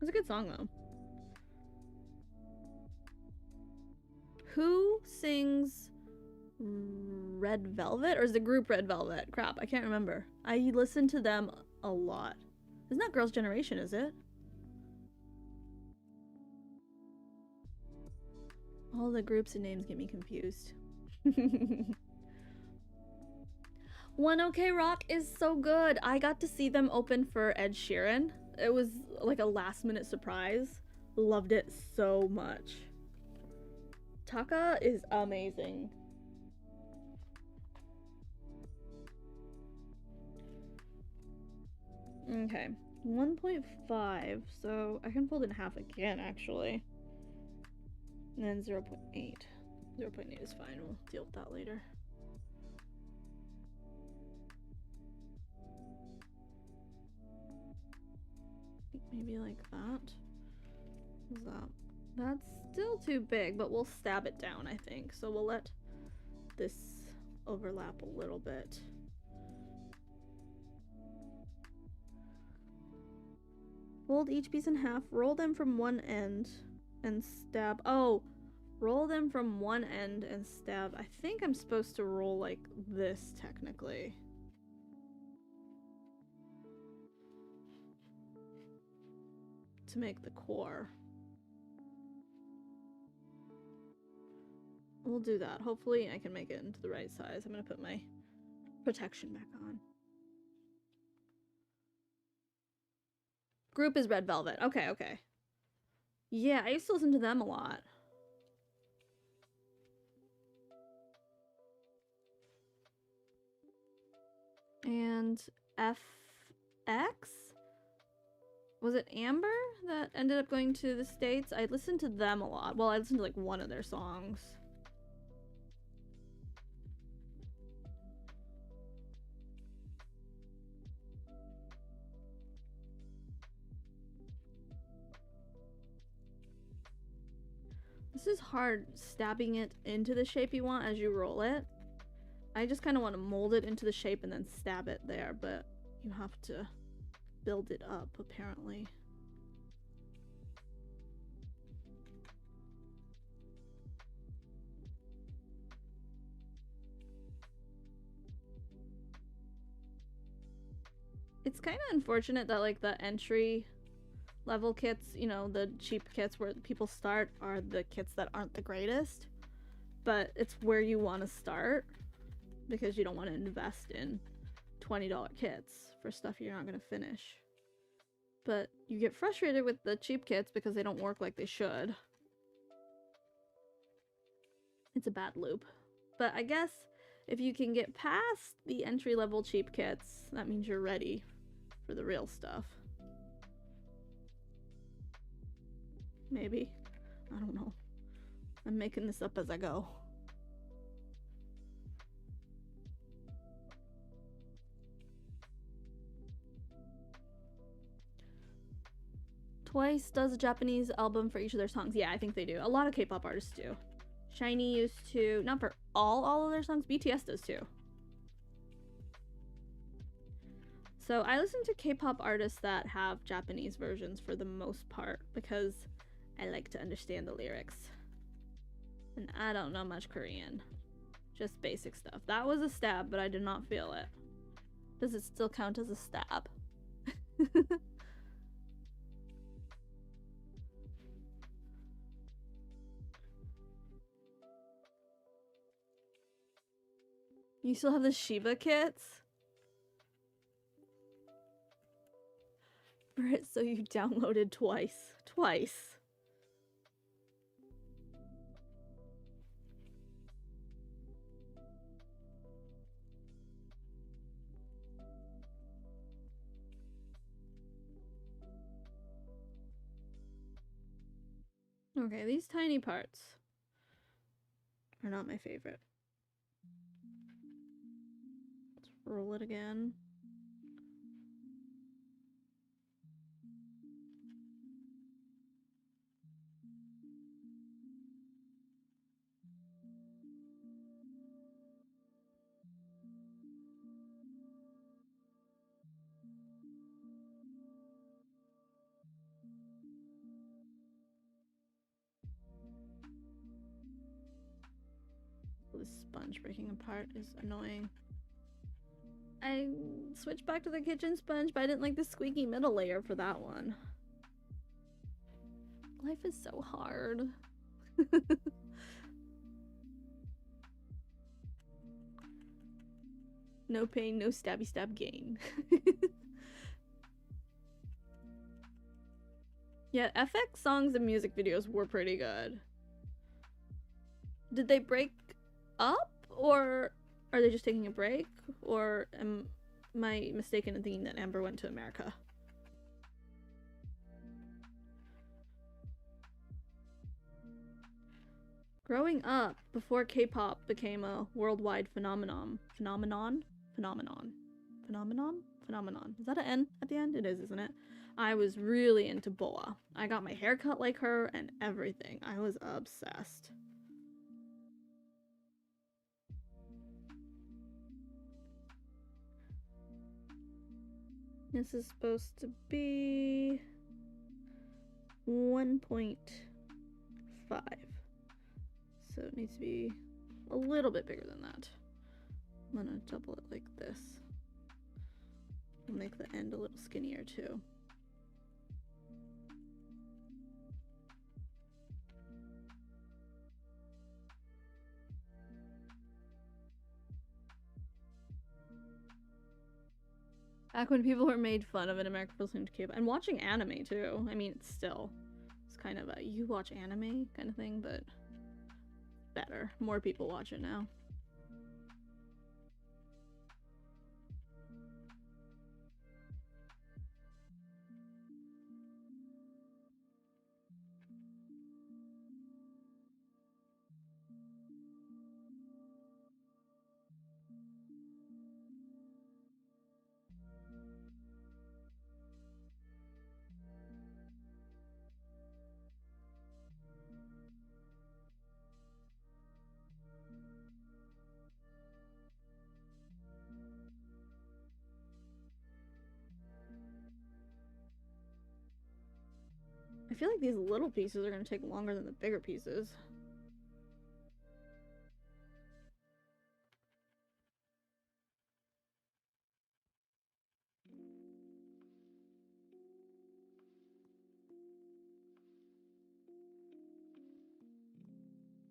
It's a good song though. Who sings Red Velvet? Or is the group Red Velvet? Crap, I can't remember. I listen to them a lot. Isn't that Girls' Generation, is it? All the groups and names get me confused. One OK Rock is so good. I got to see them open for Ed Sheeran. It was like a last minute surprise. Loved it so much. Taka is amazing. Okay, 1.5, so I can fold it in half again, actually. And then 0.8. 0.8 is fine, we'll deal with that later. Maybe like that. What's that? That's still too big, but we'll stab it down, I think. So we'll let this overlap a little bit. Fold each piece in half, roll them from one end, and stab. Oh, roll them from one end and stab. I think I'm supposed to roll like this, technically. To make the core. We'll do that. Hopefully I can make it into the right size. I'm gonna put my protection back on. Group is Red Velvet. Okay, okay. Yeah, I used to listen to them a lot. And FX? Was it Amber that ended up going to the States? I listened to them a lot. Well, I listened to like one of their songs. This is hard, stabbing it into the shape you want as you roll it. I just kind of want to mold it into the shape and then stab it there, but you have to build it up, apparently. It's kind of unfortunate that like the entry level kits, you know, the cheap kits where people start are the kits that aren't the greatest, but it's where you want to start because you don't want to invest in $20 kits for stuff you're not going to finish. But you get frustrated with the cheap kits because they don't work like they should. It's a bad loop. But I guess if you can get past the entry-level cheap kits, that means you're ready for the real stuff. Maybe. I don't know. I'm making this up as I go. Twice does a Japanese album for each of their songs. Yeah, I think they do. A lot of K-pop artists do. SHINee used to, not for all of their songs, BTS does too. So I listen to K-pop artists that have Japanese versions for the most part because I like to understand the lyrics. And I don't know much Korean. Just basic stuff. That was a stab, but I did not feel it. Does it still count as a stab? You still have the Shiba kits? So you downloaded twice. Twice. Okay, these tiny parts are not my favorite. Let's roll it again. This sponge breaking apart is annoying. I switched back to the kitchen sponge, but I didn't like the squeaky middle layer for that one. Life is so hard. No pain, no stabby stab gain. Yeah, FX songs and music videos were pretty good. Did they break up, or are they just taking a break? Or am I mistaken in thinking that Amber went to America? Growing up, before K-pop became a worldwide phenomenon. Is that an N at the end? It is, isn't it? I was really into Boa. I got my hair cut like her and everything. I was obsessed. This is supposed to be 1.5. So it needs to be a little bit bigger than that. I'm gonna double it like this. I'll make the end a little skinnier too. Back when people were made fun of in America for listening to K-pop and watching anime too. I mean, it's kind of a you watch anime kind of thing, but better. More people watch it now. I feel like these little pieces are going to take longer than the bigger pieces.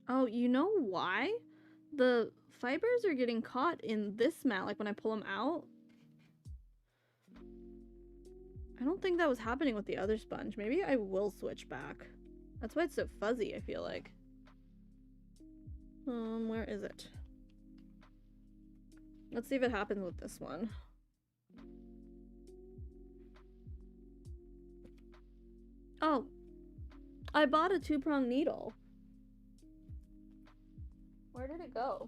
Oh, you know why? The fibers are getting caught in this mat, like when I pull them out. I don't think that was happening with the other sponge. Maybe I will switch back. That's why it's so fuzzy, I feel like. Where is it? Let's see if it happens with this one. Oh. I bought a 2-prong needle. Where did it go?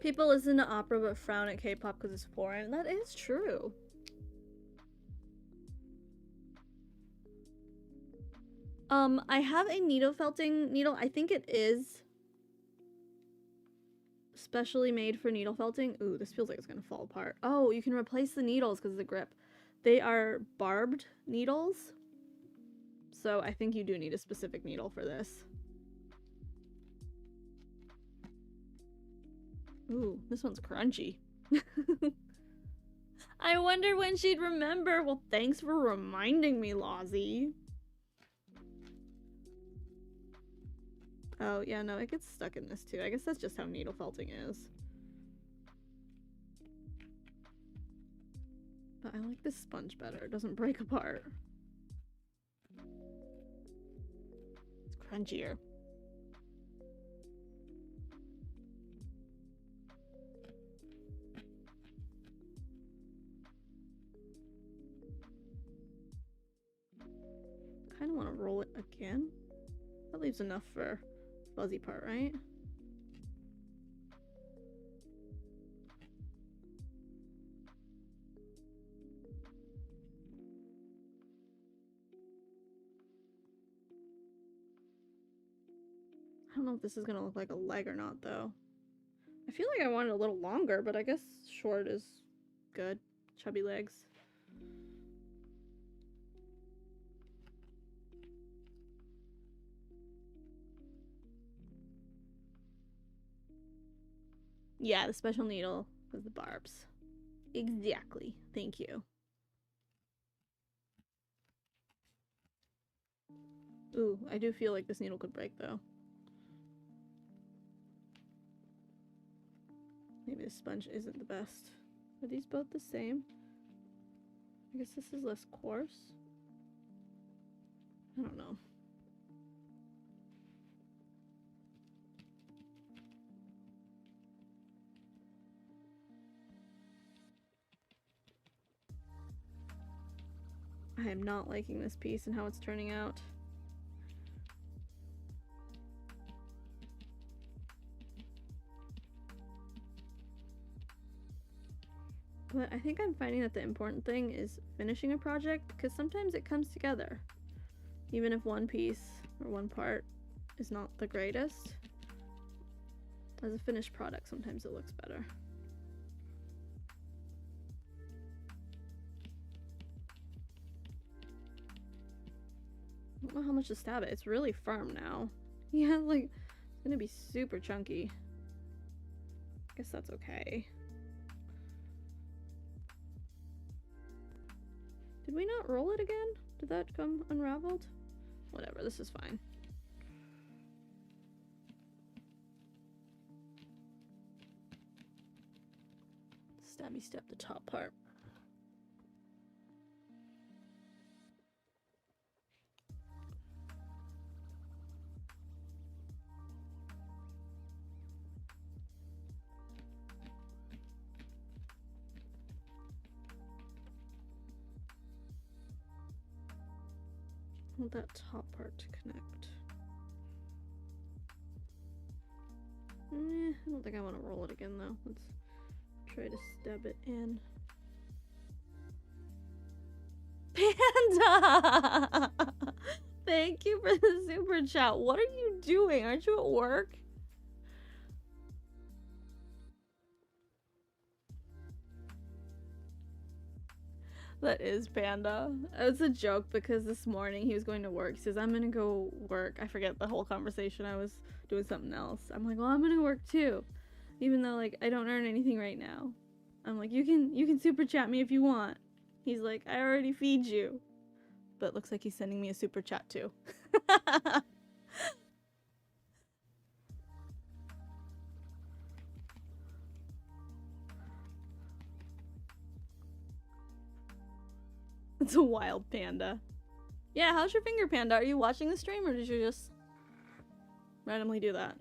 People listen to opera but frown at K-pop because it's foreign. That is true. I have a needle felting needle. I think it is specially made for needle felting. Ooh, this feels like it's gonna fall apart. Oh, you can replace the needles because of the grip. They are barbed needles. So I think you do need a specific needle for this. Ooh, this one's crunchy. I wonder when she'd remember. Well, thanks for reminding me, Lozzie. Oh, yeah, no, it gets stuck in this too. I guess that's just how needle felting is. But I like this sponge better. It doesn't break apart. It's crunchier. Kind of want to roll it again. That leaves enough for the fuzzy part, right? I don't know if this is gonna look like a leg or not, though. I feel like I want it a little longer, but I guess short is good. Chubby legs. Yeah, the special needle with the barbs. Exactly. Thank you. Ooh, I do feel like this needle could break, though. Maybe the sponge isn't the best. Are these both the same? I guess this is less coarse. I don't know. I am not liking this piece and how it's turning out. But I think I'm finding that the important thing is finishing a project, because sometimes it comes together. Even if one piece or one part is not the greatest, as a finished product, sometimes it looks better. I don't know how much to stab it. It's really firm now. Yeah, like, it's gonna be super chunky. I guess that's okay. Did we not roll it again? Did that come unraveled? Whatever, this is fine. Stabby step the top part. I want that top part to connect. I don't think I want to roll it again though. Let's try to stab it in. Panda! Thank you for the super chat. What are you doing? Aren't you at work? That is Panda. It's a joke because this morning he was going to work. He says, I'm gonna go work. I forget the whole conversation. I was doing something else. I'm like, well, I'm gonna work too. Even though, like, I don't earn anything right now. I'm like, you can super chat me if you want. He's like, I already feed you. But looks like he's sending me a super chat too. It's a wild panda. Yeah, how's your finger, panda? Are you watching the stream or did you just randomly do that?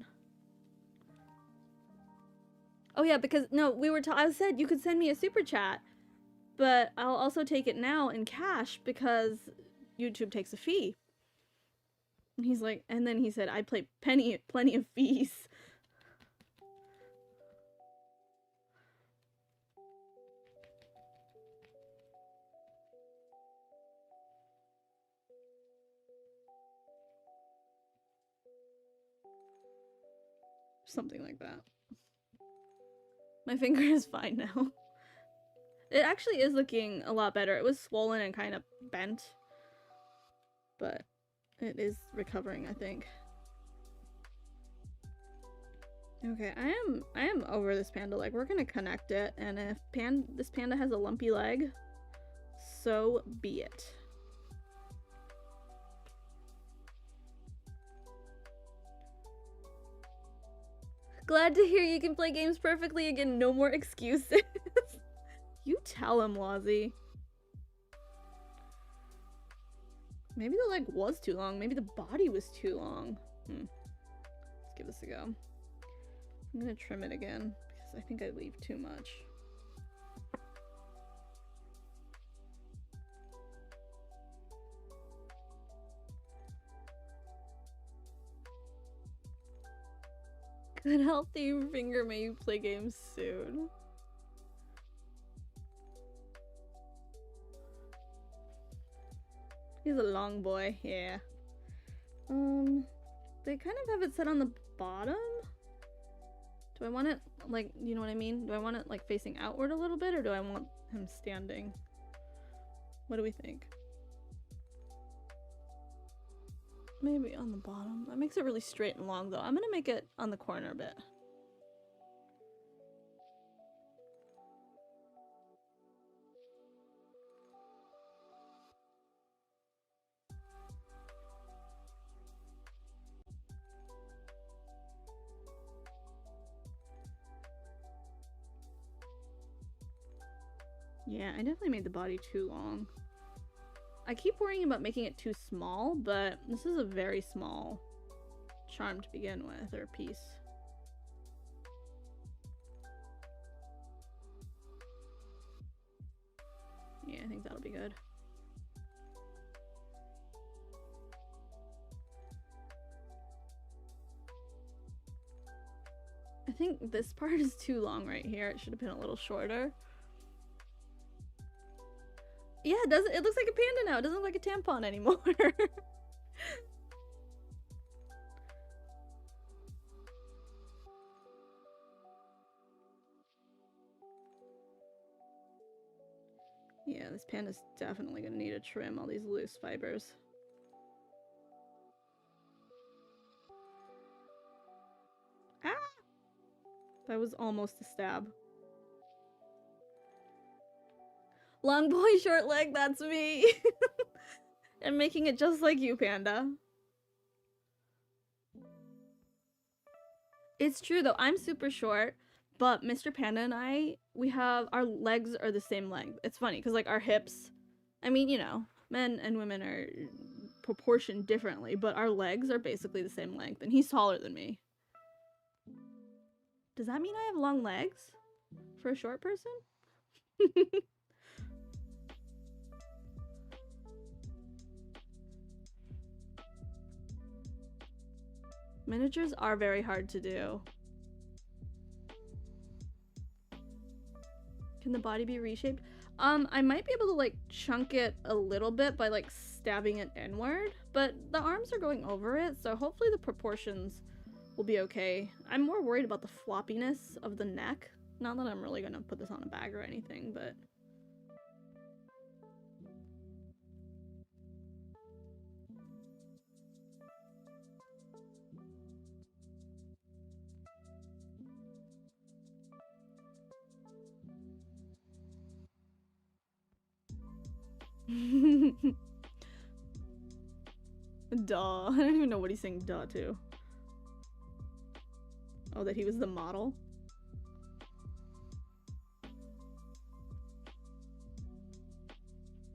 Oh yeah, because no, I said you could send me a super chat, but I'll also take it now in cash because YouTube takes a fee. And he's like, and then he said, I play plenty of fees. Something like that. My finger is fine now. It actually is looking a lot better. It was swollen and kind of bent, but it is recovering, I think. Okay, I am over this panda leg. We're gonna connect it, and if this panda has a lumpy leg, so be it. Glad to hear you can play games perfectly again. No more excuses. You tell him, Lozzie. Maybe the leg was too long. Maybe the body was too long. Let's give this a go. I'm gonna trim it again because I think I leave too much. Good healthy finger, may you play games soon. He's a long boy, yeah. They kind of have it set on the bottom. Do I want it, like, you know what I mean? Do I want it, like, facing outward a little bit, or do I want him standing? What do we think? Maybe on the bottom. That makes it really straight and long, though. I'm gonna make it on the corner a bit. Yeah, I definitely made the body too long. I keep worrying about making it too small, but this is a very small charm to begin with, or piece. Yeah, I think that'll be good. I think this part is too long right here. It should have been a little shorter. Yeah, it doesn't. It looks like a panda now. It doesn't look like a tampon anymore. Yeah, this panda's definitely gonna need to trim all these loose fibers. Ah! That was almost a stab. Long boy, short leg, that's me. I'm making it just like you, panda. It's true though, I'm super short, but Mr. Panda and I, our legs are the same length. It's funny, because like our hips, I mean, you know, men and women are proportioned differently, but our legs are basically the same length, and he's taller than me. Does that mean I have long legs for a short person? Miniatures are very hard to do. Can the body be reshaped? I might be able to like chunk it a little bit by like stabbing it inward, but the arms are going over it, so hopefully the proportions will be okay. I'm more worried about the floppiness of the neck. Not that I'm really gonna put this on a bag or anything, but... Duh. I don't even know what he's saying duh to. Oh, that he was the model?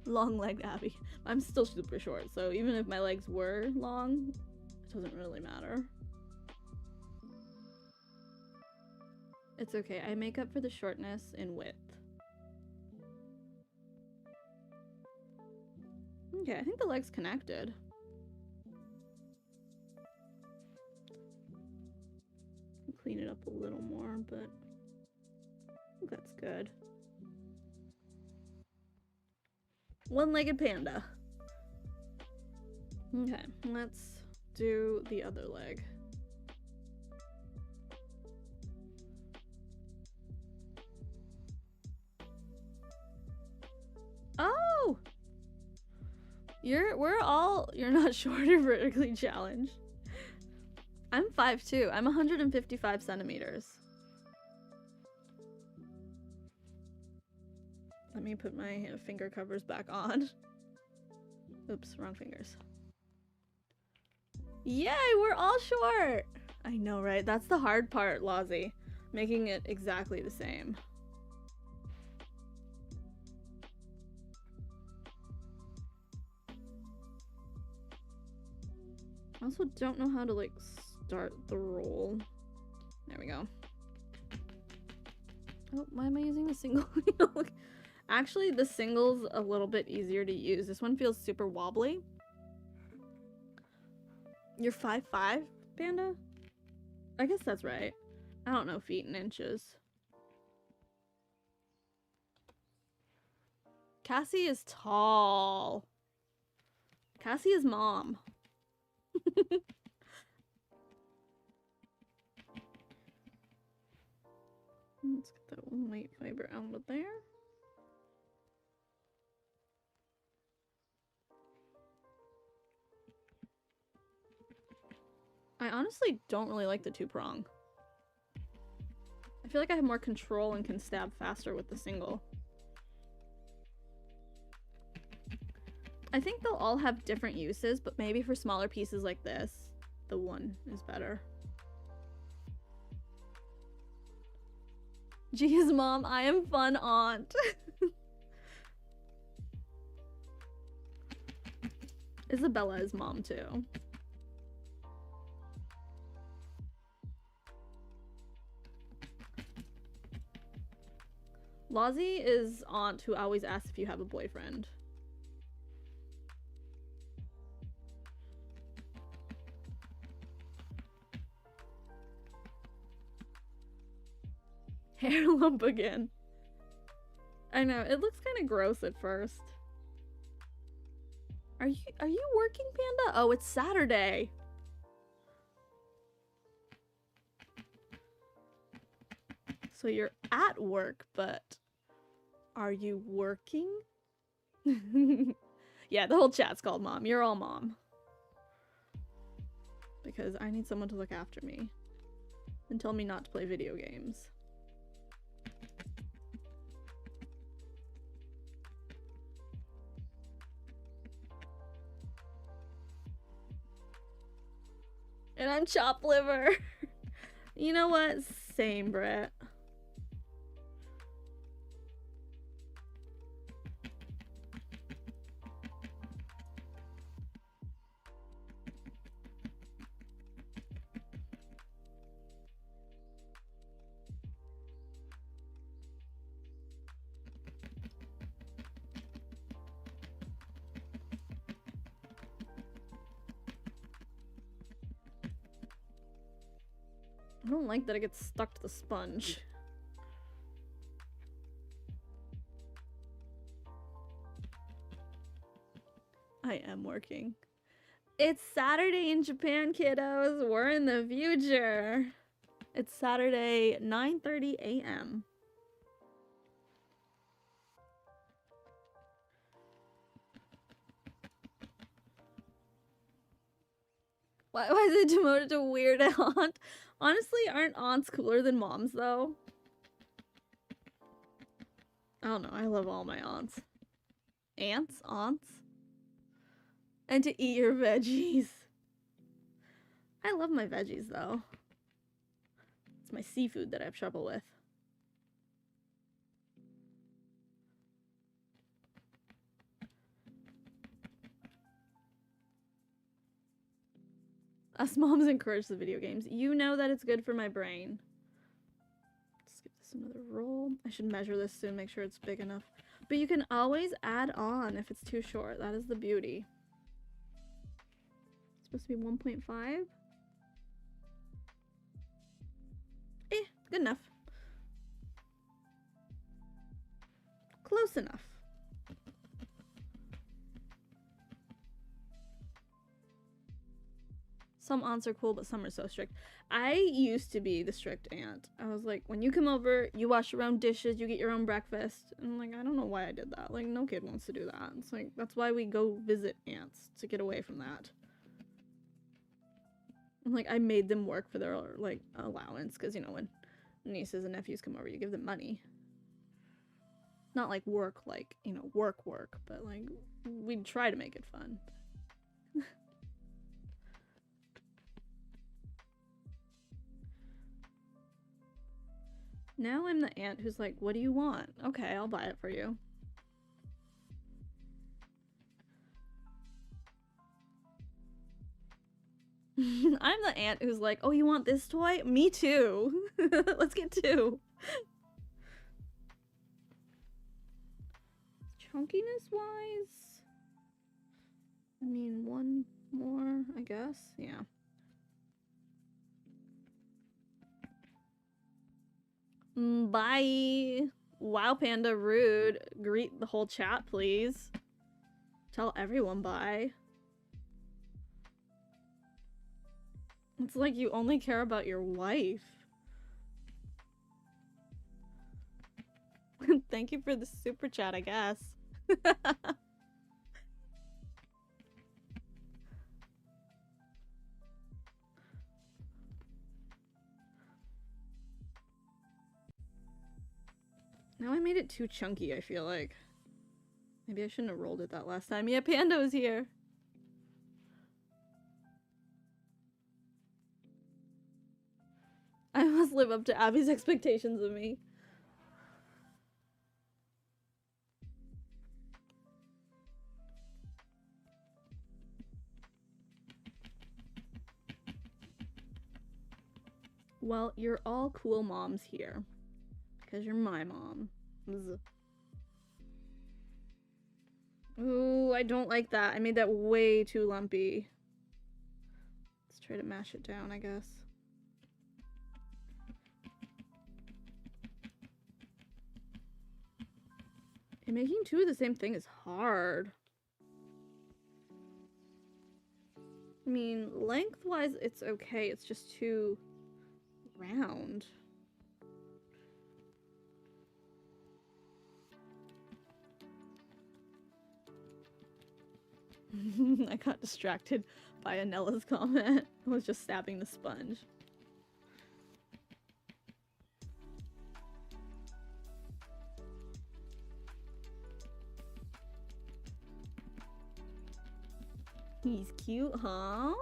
Long-legged Abby. I'm still super short, so even if my legs were long, it doesn't really matter. It's okay. I make up for the shortness in width. Okay, I think the leg's connected. Clean it up a little more, but I think that's good. One-legged panda. Okay, let's do the other leg. Oh! You're not short or vertically challenged. I'm 5'2". I'm 155 centimeters. Let me put my finger covers back on. Oops, wrong fingers. Yay, we're all short! I know, right? That's the hard part, Lozzie. Making it exactly the same. I also don't know how to, like, start the roll. There we go. Oh, why am I using the single wheel? Actually, the single's a little bit easier to use. This one feels super wobbly. You're 5'5", Panda? I guess that's right. I don't know feet and inches. Cassie is tall. Cassie is mom. Let's get that white fiber out of there. I honestly don't really like the two-prong. I feel like I have more control and can stab faster with the single. I think they'll all have different uses, but maybe for smaller pieces like this, the one is better. Geez, Mom, I am fun aunt. Isabella is mom too. Lozzie is aunt who always asks if you have a boyfriend. Hair lump again. I know, it looks kind of gross at first. Are you working, Panda? Oh, it's Saturday. So you're at work, but are you working? Yeah, the whole chat's called Mom. You're all Mom. Because I need someone to look after me and tell me not to play video games. And I'm chopped liver. You know what? Same, Brett. I don't like that it gets stuck to the sponge. I am working. It's Saturday in Japan, kiddos. We're in the future. It's Saturday, 9:30 a.m. Why was it demoted to weird aunt? Honestly, aren't aunts cooler than moms, though? I don't know. I love all my aunts. Aunts? Aunts? And to eat your veggies. I love my veggies, though. It's my seafood that I have trouble with. Us moms encourage the video games. You know that it's good for my brain. Let's give this another roll. I should measure this soon, make sure it's big enough. But you can always add on if it's too short. That is the beauty. It's supposed to be 1.5. Good enough. Close enough. Some aunts are cool, but some are so strict. I used to be the strict aunt. I was like, when you come over, you wash your own dishes, you get your own breakfast. And I'm like, I don't know why I did that. Like, no kid wants to do that. It's like, that's why we go visit aunts, to get away from that. And like, I made them work for their, like, allowance. Because, you know, when nieces and nephews come over, you give them money. Not like work, like, you know, work, but like, we'd try to make it fun. Now I'm the aunt who's like, what do you want? Okay, I'll buy it for you. I'm the aunt who's like, oh, you want this toy? Me too. Let's get two. Chunkiness wise, I mean, one more, I guess. Yeah. Bye. Wow, Panda, rude. Greet the whole chat, please. Tell everyone bye. It's like you only care about your wife. Thank you for the super chat, I guess. Now I made it too chunky, I feel like. Maybe I shouldn't have rolled it that last time. Yeah, Panda was here. I must live up to Abby's expectations of me. Well, you're all cool moms here. Because you're my mom. Ooh, I don't like that. I made that way too lumpy. Let's try to mash it down, I guess. And making two of the same thing is hard. I mean, lengthwise it's okay. It's just too round. I got distracted by Anella's comment. I was just stabbing the sponge. He's cute, huh?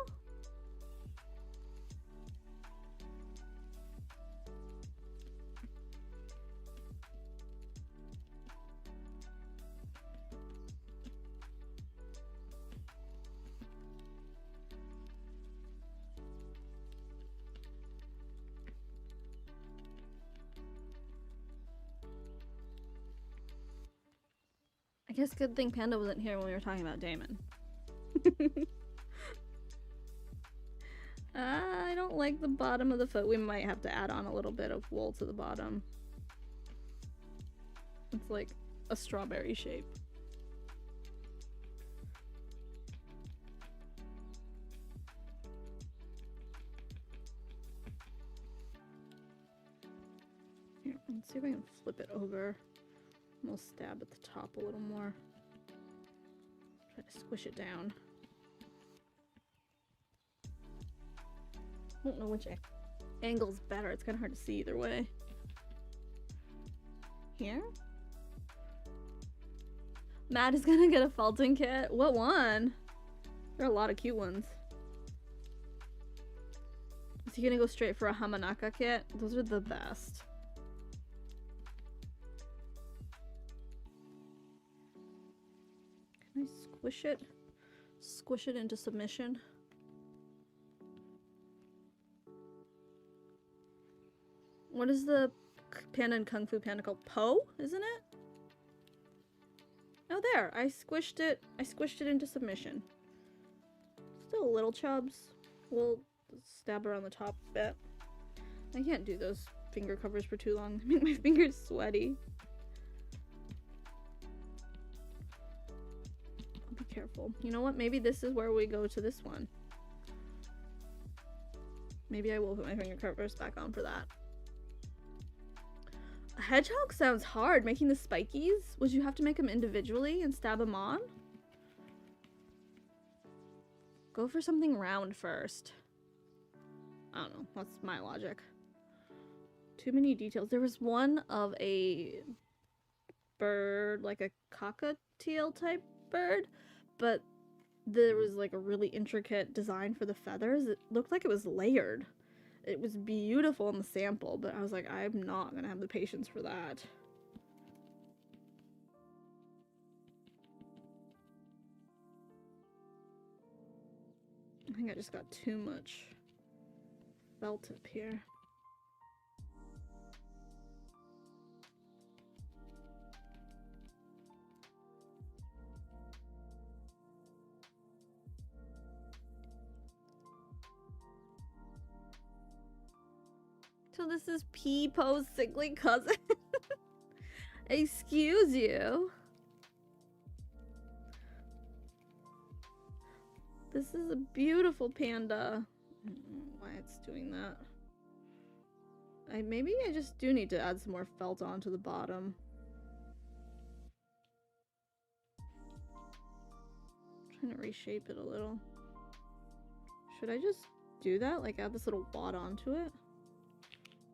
I guess good thing Panda wasn't here when we were talking about Damon. I don't like the bottom of the foot. We might have to add on a little bit of wool to the bottom. It's like a strawberry shape. Here, let's see if I can flip it over. We'll stab at the top a little more. Try to squish it down. I don't know which angle's better. It's kind of hard to see either way. Here? Matt is gonna get a Felton kit. What one? There are a lot of cute ones. Is he gonna go straight for a Hamanaka kit? Those are the best. Can I squish it? Squish it into submission. What is the panda in Kung Fu Panda called? Po, isn't it? Oh, there. I squished it into submission. Still little chubs. We'll stab her on the top a bit. I can't do those finger covers for too long. They make my fingers sweaty. I'll be careful. You know what? Maybe this is where we go to this one. Maybe I will put my finger covers back on for that. A hedgehog sounds hard. Making the spikies? Would you have to make them individually and stab them on? Go for something round first. I don't know. That's my logic. Too many details. There was one of a bird, like a cockatiel type bird, but there was like a really intricate design for the feathers. It looked like it was layered. It was beautiful in the sample, but I was like, I'm not gonna have the patience for that. I think I just got too much felt up here. So this is P-Po's sickly cousin. Excuse you. This is a beautiful panda. I don't know why it's doing that. Maybe I just do need to add some more felt onto the bottom. I'm trying to reshape it a little. Should I just do that? Like add this little wad onto it?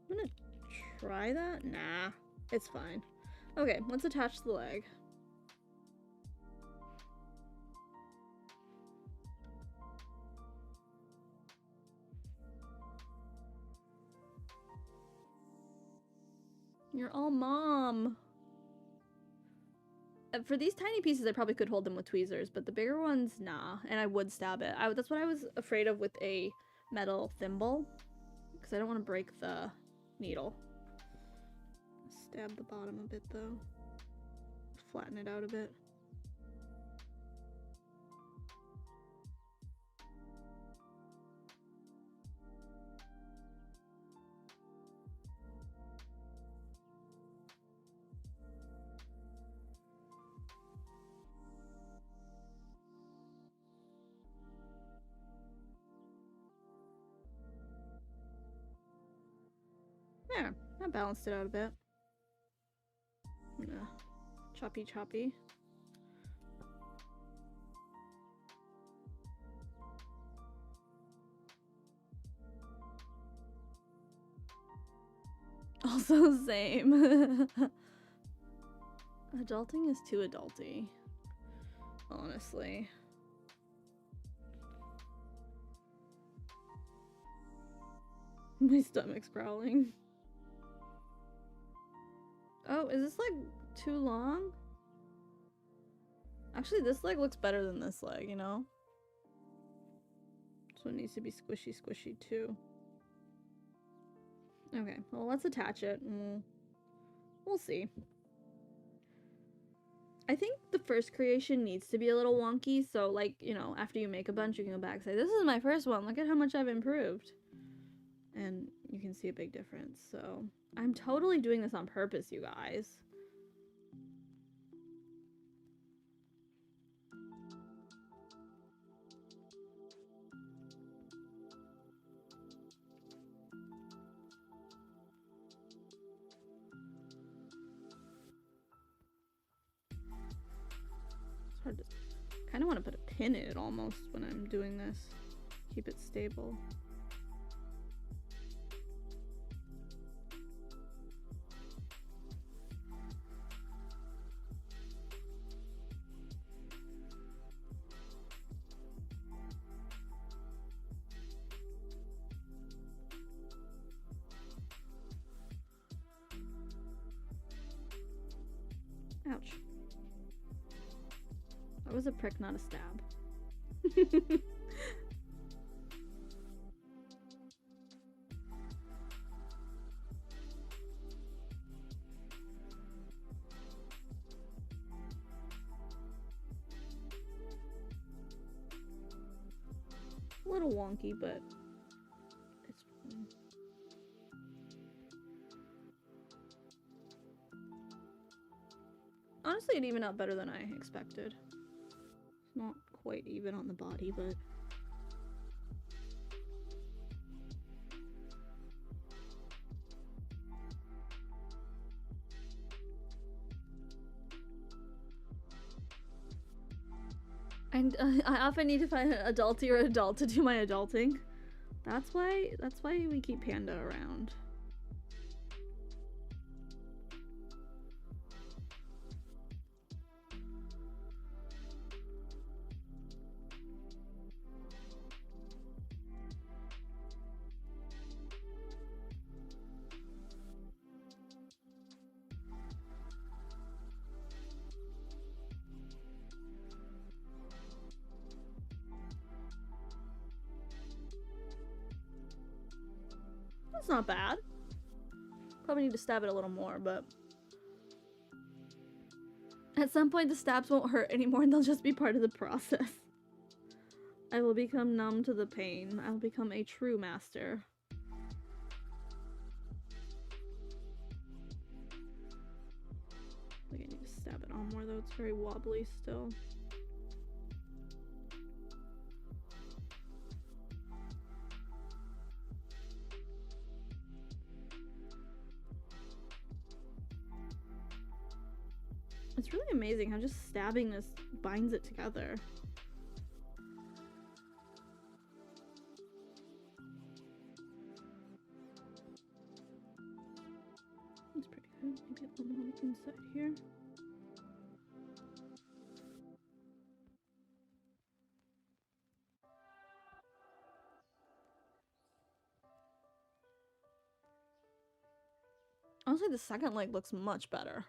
I'm gonna try that. Nah, it's fine. Okay, let's attach the leg. You're all mom. For these tiny pieces, I probably could hold them with tweezers, but the bigger ones, nah. And I would stab it. That's what I was afraid of with a metal thimble, because I don't want to break the needle. Stab the bottom a bit though. Flatten it out a bit. There, I balanced it out a bit. I'm gonna choppy. Also same. Adulting is too adulty. Honestly. My stomach's growling. Oh, is this like too long? Actually, this leg looks better than this leg, you know? So it needs to be squishy too. Okay, well, let's attach it and we'll see. I think the first creation needs to be a little wonky, so like, you know, after you make a bunch, you can go back and say, this is my first one, look at how much I've improved. And you can see a big difference, so I'm totally doing this on purpose, you guys. It's hard to... kind of want to put a pin in it almost when I'm doing this. Keep it stable. Ouch. That was a prick, not a stab. A little wonky, but it's fine. Honestly, it evened out better than I expected. It's not quite even on the body, but... And I often need to find an adulty or adult to do my adulting. That's why we keep Panda around. That's not bad. Probably need to stab it a little more, but... At some point the stabs won't hurt anymore and they'll just be part of the process. I will become numb to the pain. I will become a true master. I think I need to stab it on more though, it's very wobbly still. It's really amazing how just stabbing this binds it together. That's pretty good. Maybe a little on the inside here. Honestly, the second leg looks much better.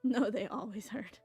No, they always hurt.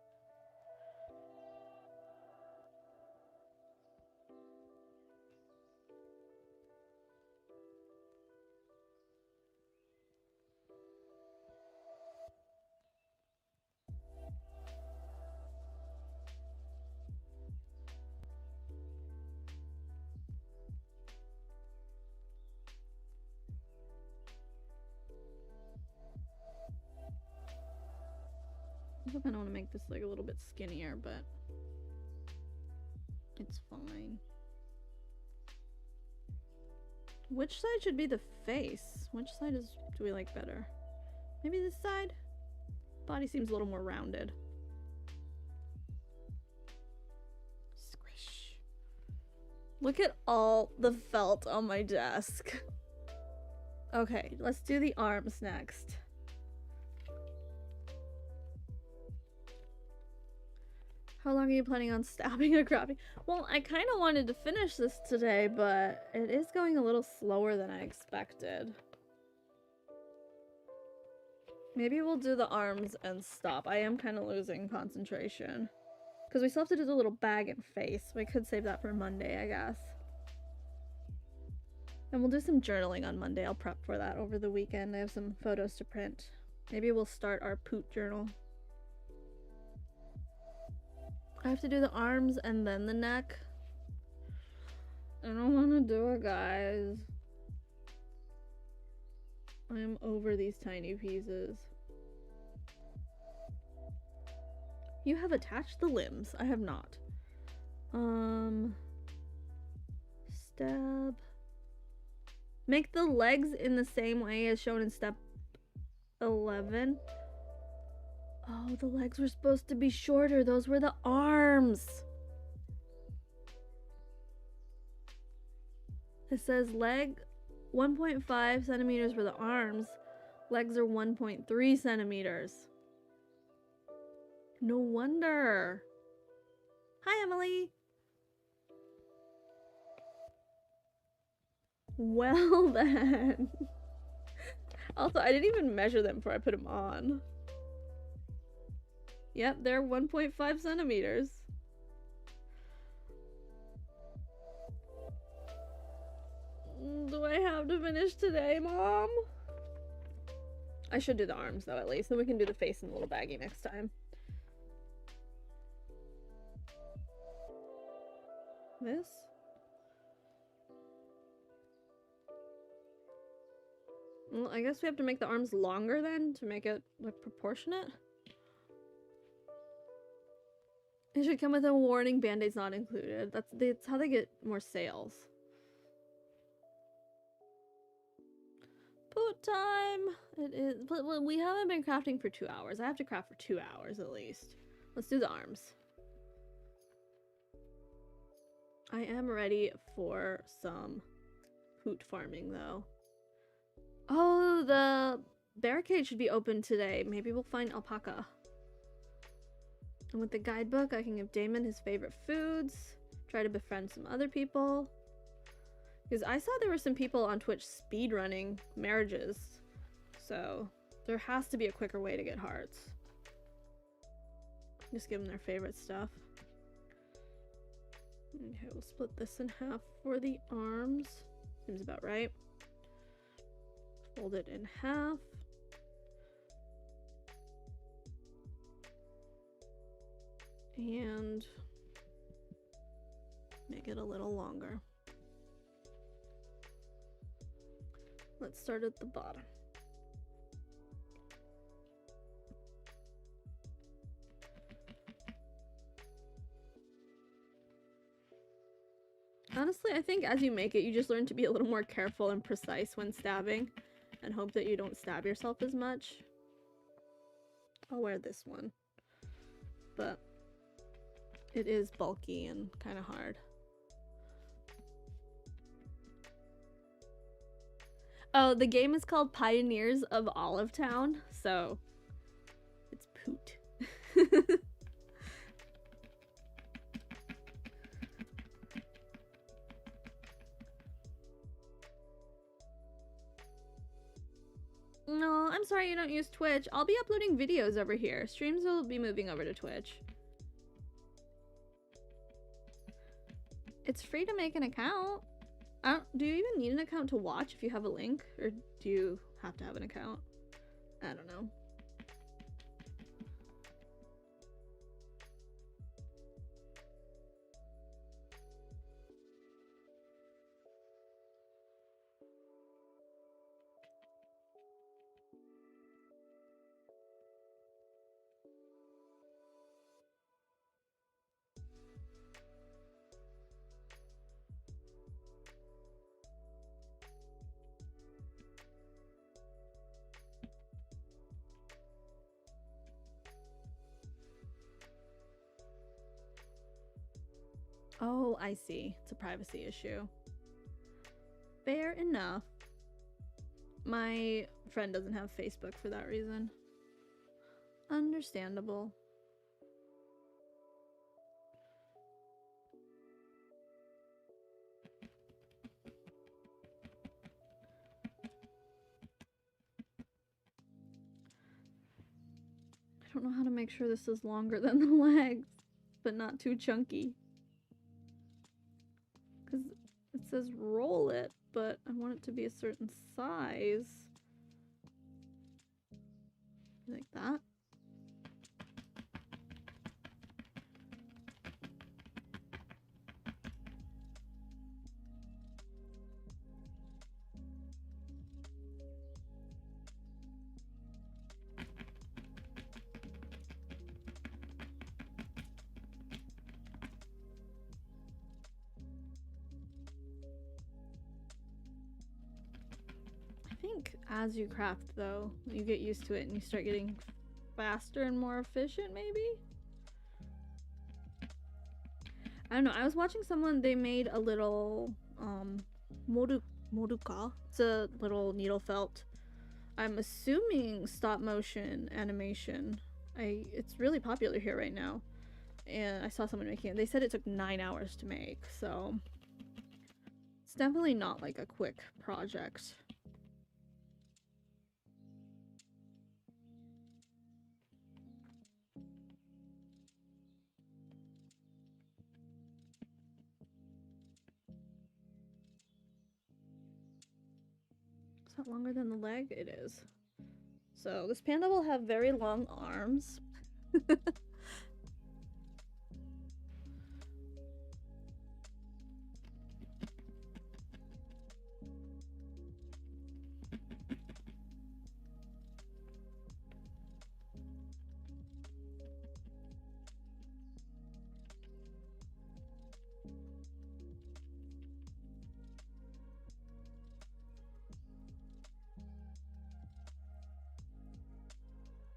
I kind of want to make this like a little bit skinnier, but it's fine. Which side should be the face? Which side do we like better? Maybe this side? Body seems a little more rounded. Squish. Look at all the felt on my desk. Okay, let's do the arms next. How long are you planning on stabbing or grabbing? Well, I kind of wanted to finish this today, but it is going a little slower than I expected. Maybe we'll do the arms and stop. I am kind of losing concentration. Because we still have to do the little bag and face. We could save that for Monday, I guess. And we'll do some journaling on Monday. I'll prep for that over the weekend. I have some photos to print. Maybe we'll start our poot journal. I have to do the arms and then the neck. I don't want to do it, guys. I am over these tiny pieces. You have attached the limbs. I have not. Stab. Make the legs in the same way as shown in step 11. Oh, the legs were supposed to be shorter. Those were the arms. It says leg 1.5 centimeters for the arms. Legs are 1.3 centimeters. No wonder. Hi, Emily. Well then. Also, I didn't even measure them before I put them on. Yep, they're 1.5 centimeters. Do I have to finish today, Mom? I should do the arms though, at least. Then we can do the face and the little baggie next time. This? Well, I guess we have to make the arms longer then to make it like proportionate. It should come with a warning, band-aids not included. That's how they get more sales. Boot time! It is, but we haven't been crafting for 2 hours. I have to craft for 2 hours at least. Let's do the arms. I am ready for some poot farming though. Oh, the barricade should be open today. Maybe we'll find alpaca. And with the guidebook, I can give Damon his favorite foods. Try to befriend some other people. Because I saw there were some people on Twitch speedrunning marriages. So there has to be a quicker way to get hearts. Just give them their favorite stuff. Okay, we'll split this in half for the arms. Seems about right. Fold it in half. And make it a little longer. Let's start at the bottom. Honestly, I think as you make it, you just learn to be a little more careful and precise when stabbing, and hope that you don't stab yourself as much. I'll wear this one, but it is bulky and kind of hard. Oh, the game is called Pioneers of Olive Town, so it's poot. No, I'm sorry you don't use Twitch. I'll be uploading videos over here. Streams will be moving over to Twitch. It's free to make an account. Do you even need an account to watch if you have a link? Or do you have to have an account? I don't know. Oh, I see. It's a privacy issue. Fair enough. My friend doesn't have Facebook for that reason. Understandable. I don't know how to make sure this is longer than the legs, but not too chunky. Because it says roll it, but I want it to be a certain size. Like that. As you craft though, you get used to it and you start getting faster and more efficient maybe? I don't know, I was watching someone, they made a little moruka. It's a little needle felt. I'm assuming stop motion animation. It's really popular here right now. And I saw someone making it. They said it took 9 hours to make, so it's definitely not like a quick project. Is that longer than the leg? It is. So this panda will have very long arms.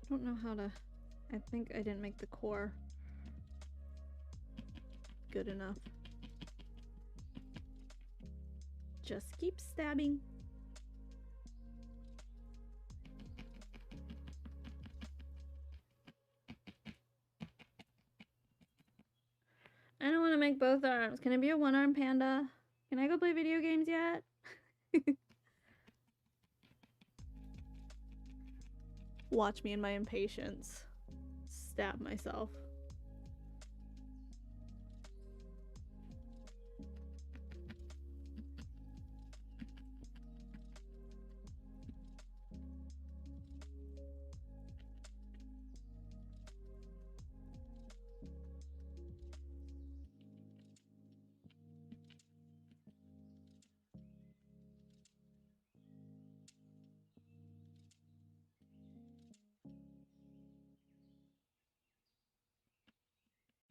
don't know how to... I think I didn't make the core good enough. Just keep stabbing. I don't want to make both arms. Can I be a one-arm panda? Can I go play video games yet? Watch me in my impatience. Stab myself.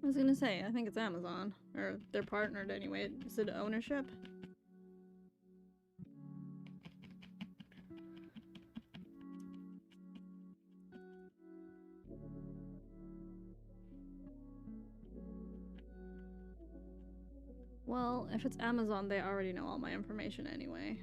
I was gonna say, I think it's Amazon. Or they're partnered anyway. Is it ownership? Well, if it's Amazon, they already know all my information anyway.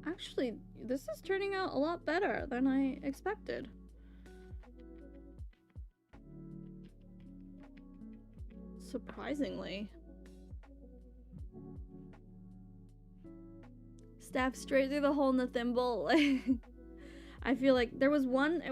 Actually, this is turning out a lot better than I expected. Surprisingly. Stab straight through the hole in the thimble. I feel like there was one,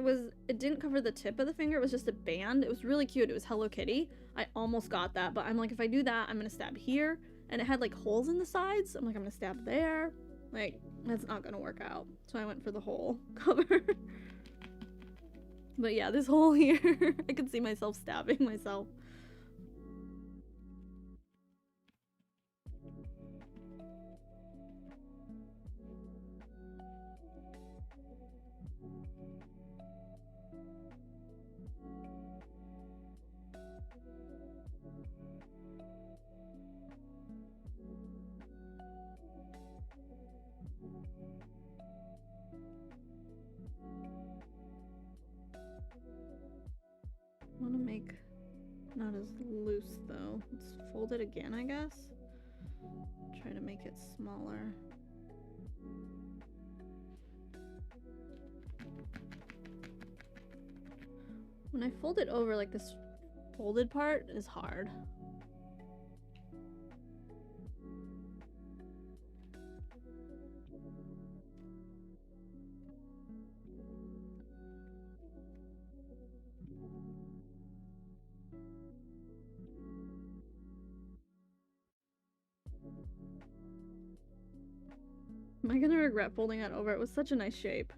it didn't cover the tip of the finger, it was just a band. It was really cute. It was Hello Kitty. I almost got that, but I'm like, if I do that, I'm gonna stab here. And it had like holes in the sides. I'm like, I'm gonna stab there. Like, that's not gonna work out. So I went for the hole cover. But yeah, this hole here, I could see myself stabbing myself. I want to make not as loose though. Let's fold it again, I guess. Try to make it smaller. When I fold it over, like this folded part is hard. Am I gonna regret folding that over? It was such a nice shape.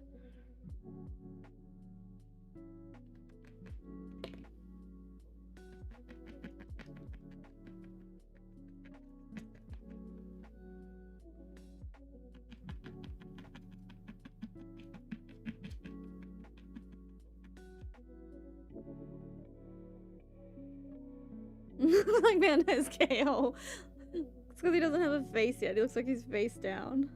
Like Panda is KO. It's because he doesn't have a face yet. He looks like he's face down.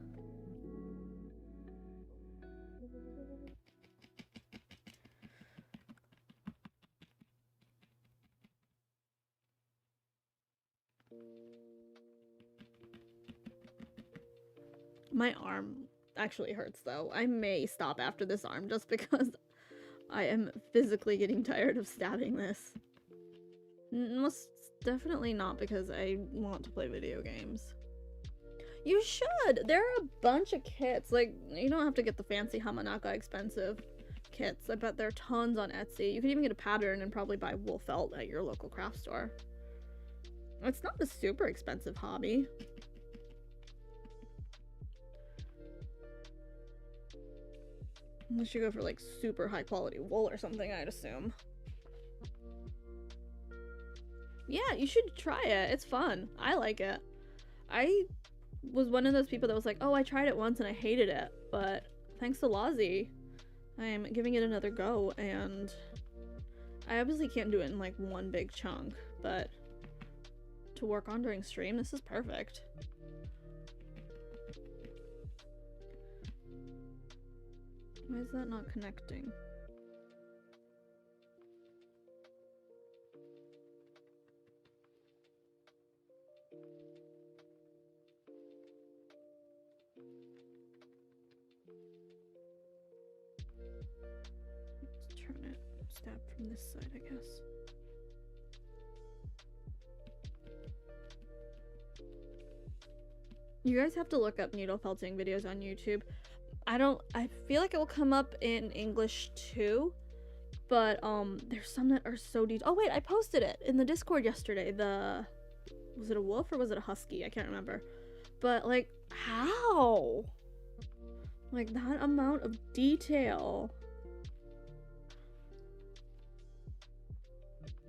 My arm actually hurts though. I may stop after this arm just because I am physically getting tired of stabbing this. Most definitely not because I want to play video games. You should! There are a bunch of kits. Like, you don't have to get the fancy Hamanaka expensive kits. I bet there are tons on Etsy. You could even get a pattern and probably buy wool felt at your local craft store. It's not a super expensive hobby. Unless you go for like super high quality wool or something, I'd assume. Yeah, you should try it. It's fun. I like it. I was one of those people that was like, oh, I tried it once and I hated it, but thanks to Lozzie, I am giving it another go, and I obviously can't do it in like one big chunk, but to work on during stream, this is perfect. Why is that not connecting? Let's turn it, stab from this side, I guess. You guys have to look up needle felting videos on YouTube. I feel like it will come up in English too, but there's some that are so detailed. Oh wait, I posted it in the Discord yesterday. Was it a wolf or was it a husky? I can't remember. But like, how? Like that amount of detail.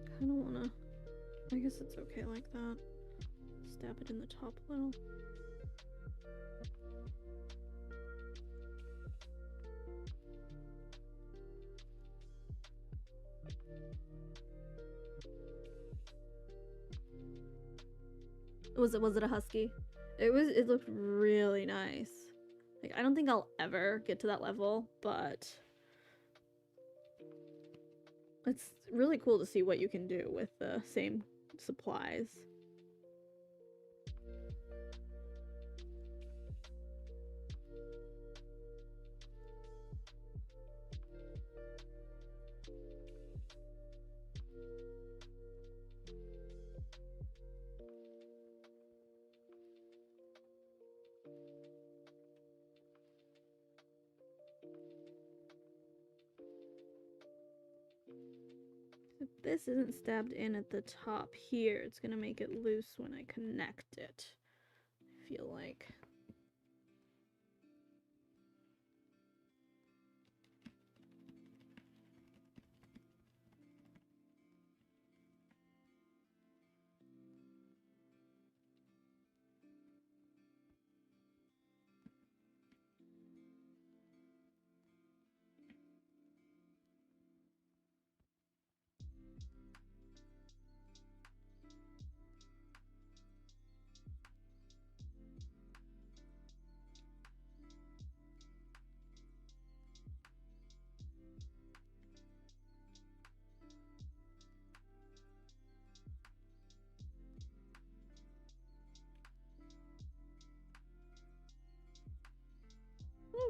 I don't wanna, I guess it's okay like that. Stab it in the top a little. Was it a husky? It looked really nice. Like, I don't think I'll ever get to that level, but it's really cool to see what you can do with the same supplies. If this isn't stabbed in at the top here, it's gonna make it loose when I connect it, I feel like.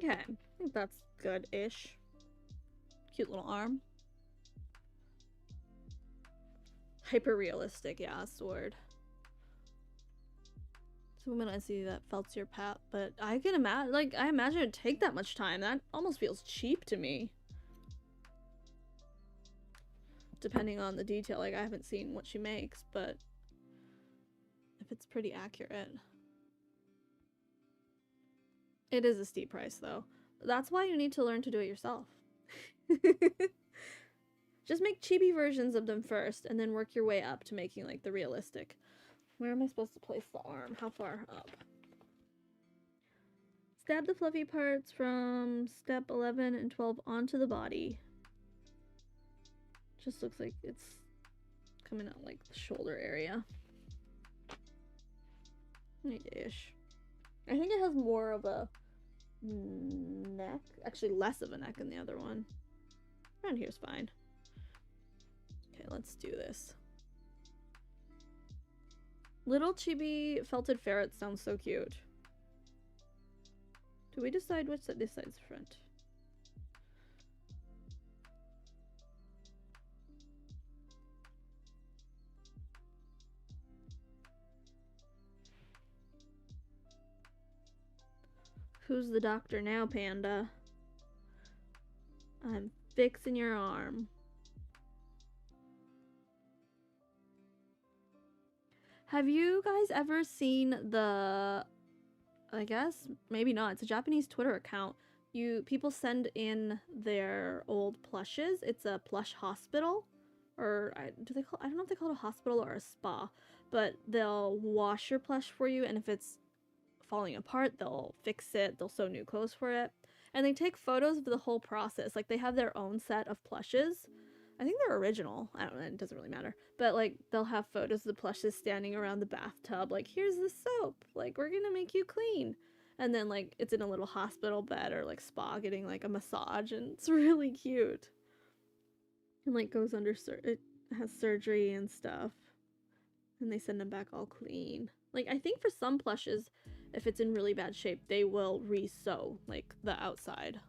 Okay, I think that's good-ish. Cute little arm. Hyper-realistic, yeah, that's the word. So when I see that felts your pat, but I can imagine, like, I imagine it'd take that much time. That almost feels cheap to me. Depending on the detail, like, I haven't seen what she makes, but if it's pretty accurate. It is a steep price, though. That's why you need to learn to do it yourself. Just make chibi versions of them first, and then work your way up to making, like, the realistic. Where am I supposed to place the arm? How far up? Stab the fluffy parts from step 11 and 12 onto the body. Just looks like it's coming out, like, the shoulder area. Ish. I think it has more of a neck. Actually, less of a neck than the other one. Around here's fine. Okay, let's do this. Little chibi felted ferret sounds so cute. Do we decide which side this side's front? Who's the doctor now, Panda? I'm fixing your arm. Have you guys ever seen the, I guess, maybe not, it's a Japanese Twitter account. People send in their old plushes. It's a plush hospital, or I don't know if they call it a hospital or a spa, but they'll wash your plush for you, and if it's falling apart, they'll fix it, they'll sew new clothes for it. And they take photos of the whole process. Like, they have their own set of plushes. I think they're original. I don't know, it doesn't really matter. But, like, they'll have photos of the plushes standing around the bathtub. Like, here's the soap. Like, we're gonna make you clean. And then, like, it's in a little hospital bed or, like, spa getting, like, a massage. And it's really cute. And, like, goes under, it has surgery and stuff. And they send them back all clean. Like, I think for some plushes, if it's in really bad shape, they will re-sew, like, the outside.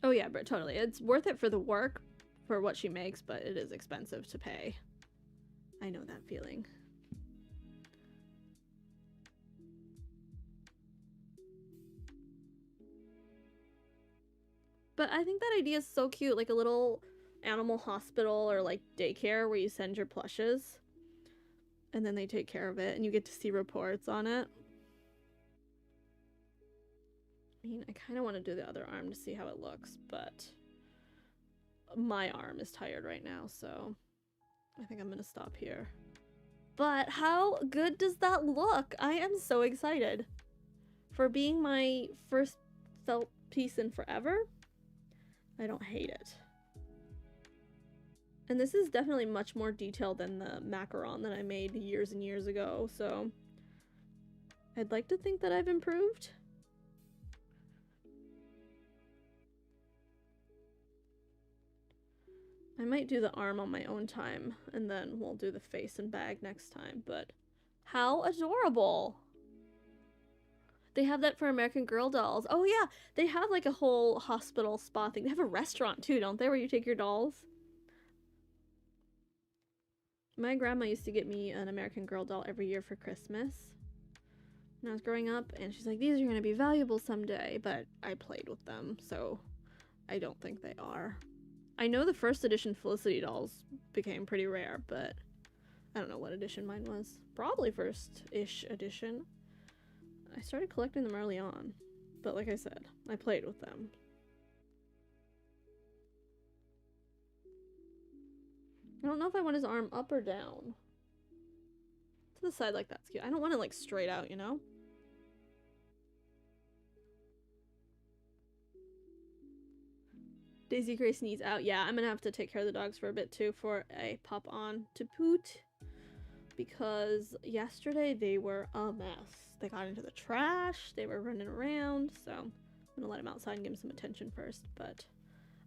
Oh yeah, but totally. It's worth it for the work, for what she makes, but it is expensive to pay. I know that feeling. But I think that idea is so cute, like a little animal hospital or like daycare where you send your plushes and then they take care of it and you get to see reports on it. I mean, I kind of want to do the other arm to see how it looks, but my arm is tired right now, so I think I'm gonna stop here. But how good does that look? I am so excited. For being my first felt piece in forever, I don't hate it. And this is definitely much more detailed than the macaron that I made years and years ago, so I'd like to think that I've improved. I might do the arm on my own time, and then we'll do the face and bag next time, but how adorable! They have that for American Girl dolls. Oh yeah, they have like a whole hospital spa thing. They have a restaurant too, don't they, where you take your dolls? My grandma used to get me an American Girl doll every year for Christmas when I was growing up, and she's like, these are going to be valuable someday, but I played with them, so I don't think they are. I know the first edition Felicity dolls became pretty rare, but I don't know what edition mine was. Probably first-ish edition. I started collecting them early on, but like I said, I played with them. I don't know if I want his arm up or down. To the side like that's cute. I don't want it like straight out, you know? Daisy Grace needs out. Yeah, I'm gonna have to take care of the dogs for a bit too before I pop on to Poot. Because yesterday they were a mess. They got into the trash, they were running around, so I'm gonna let him outside and give him some attention first, but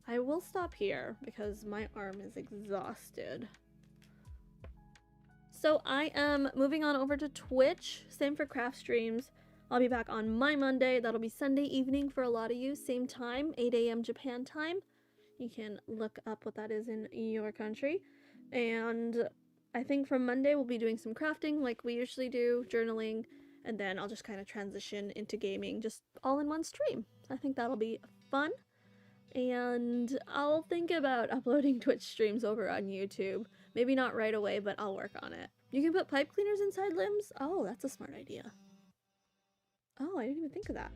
I will stop here because my arm is exhausted. So I am moving on over to Twitch, same for craft streams. I'll be back on my Monday, that'll be Sunday evening for a lot of you, same time, 8 a.m. Japan time. You can look up what that is in your country, and I think from Monday we'll be doing some crafting like we usually do, journaling, and then I'll just kind of transition into gaming just all in one stream. I think that'll be fun, and I'll think about uploading Twitch streams over on YouTube. Maybe not right away, but I'll work on it. You can put pipe cleaners inside limbs? Oh, that's a smart idea. Oh, I didn't even think of that.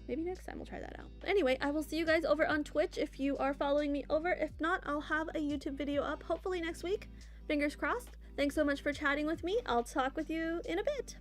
Maybe next time we'll try that out. But anyway, I will see you guys over on Twitch if you are following me over. If not, I'll have a YouTube video up hopefully next week. Fingers crossed. Thanks so much for chatting with me. I'll talk with you in a bit.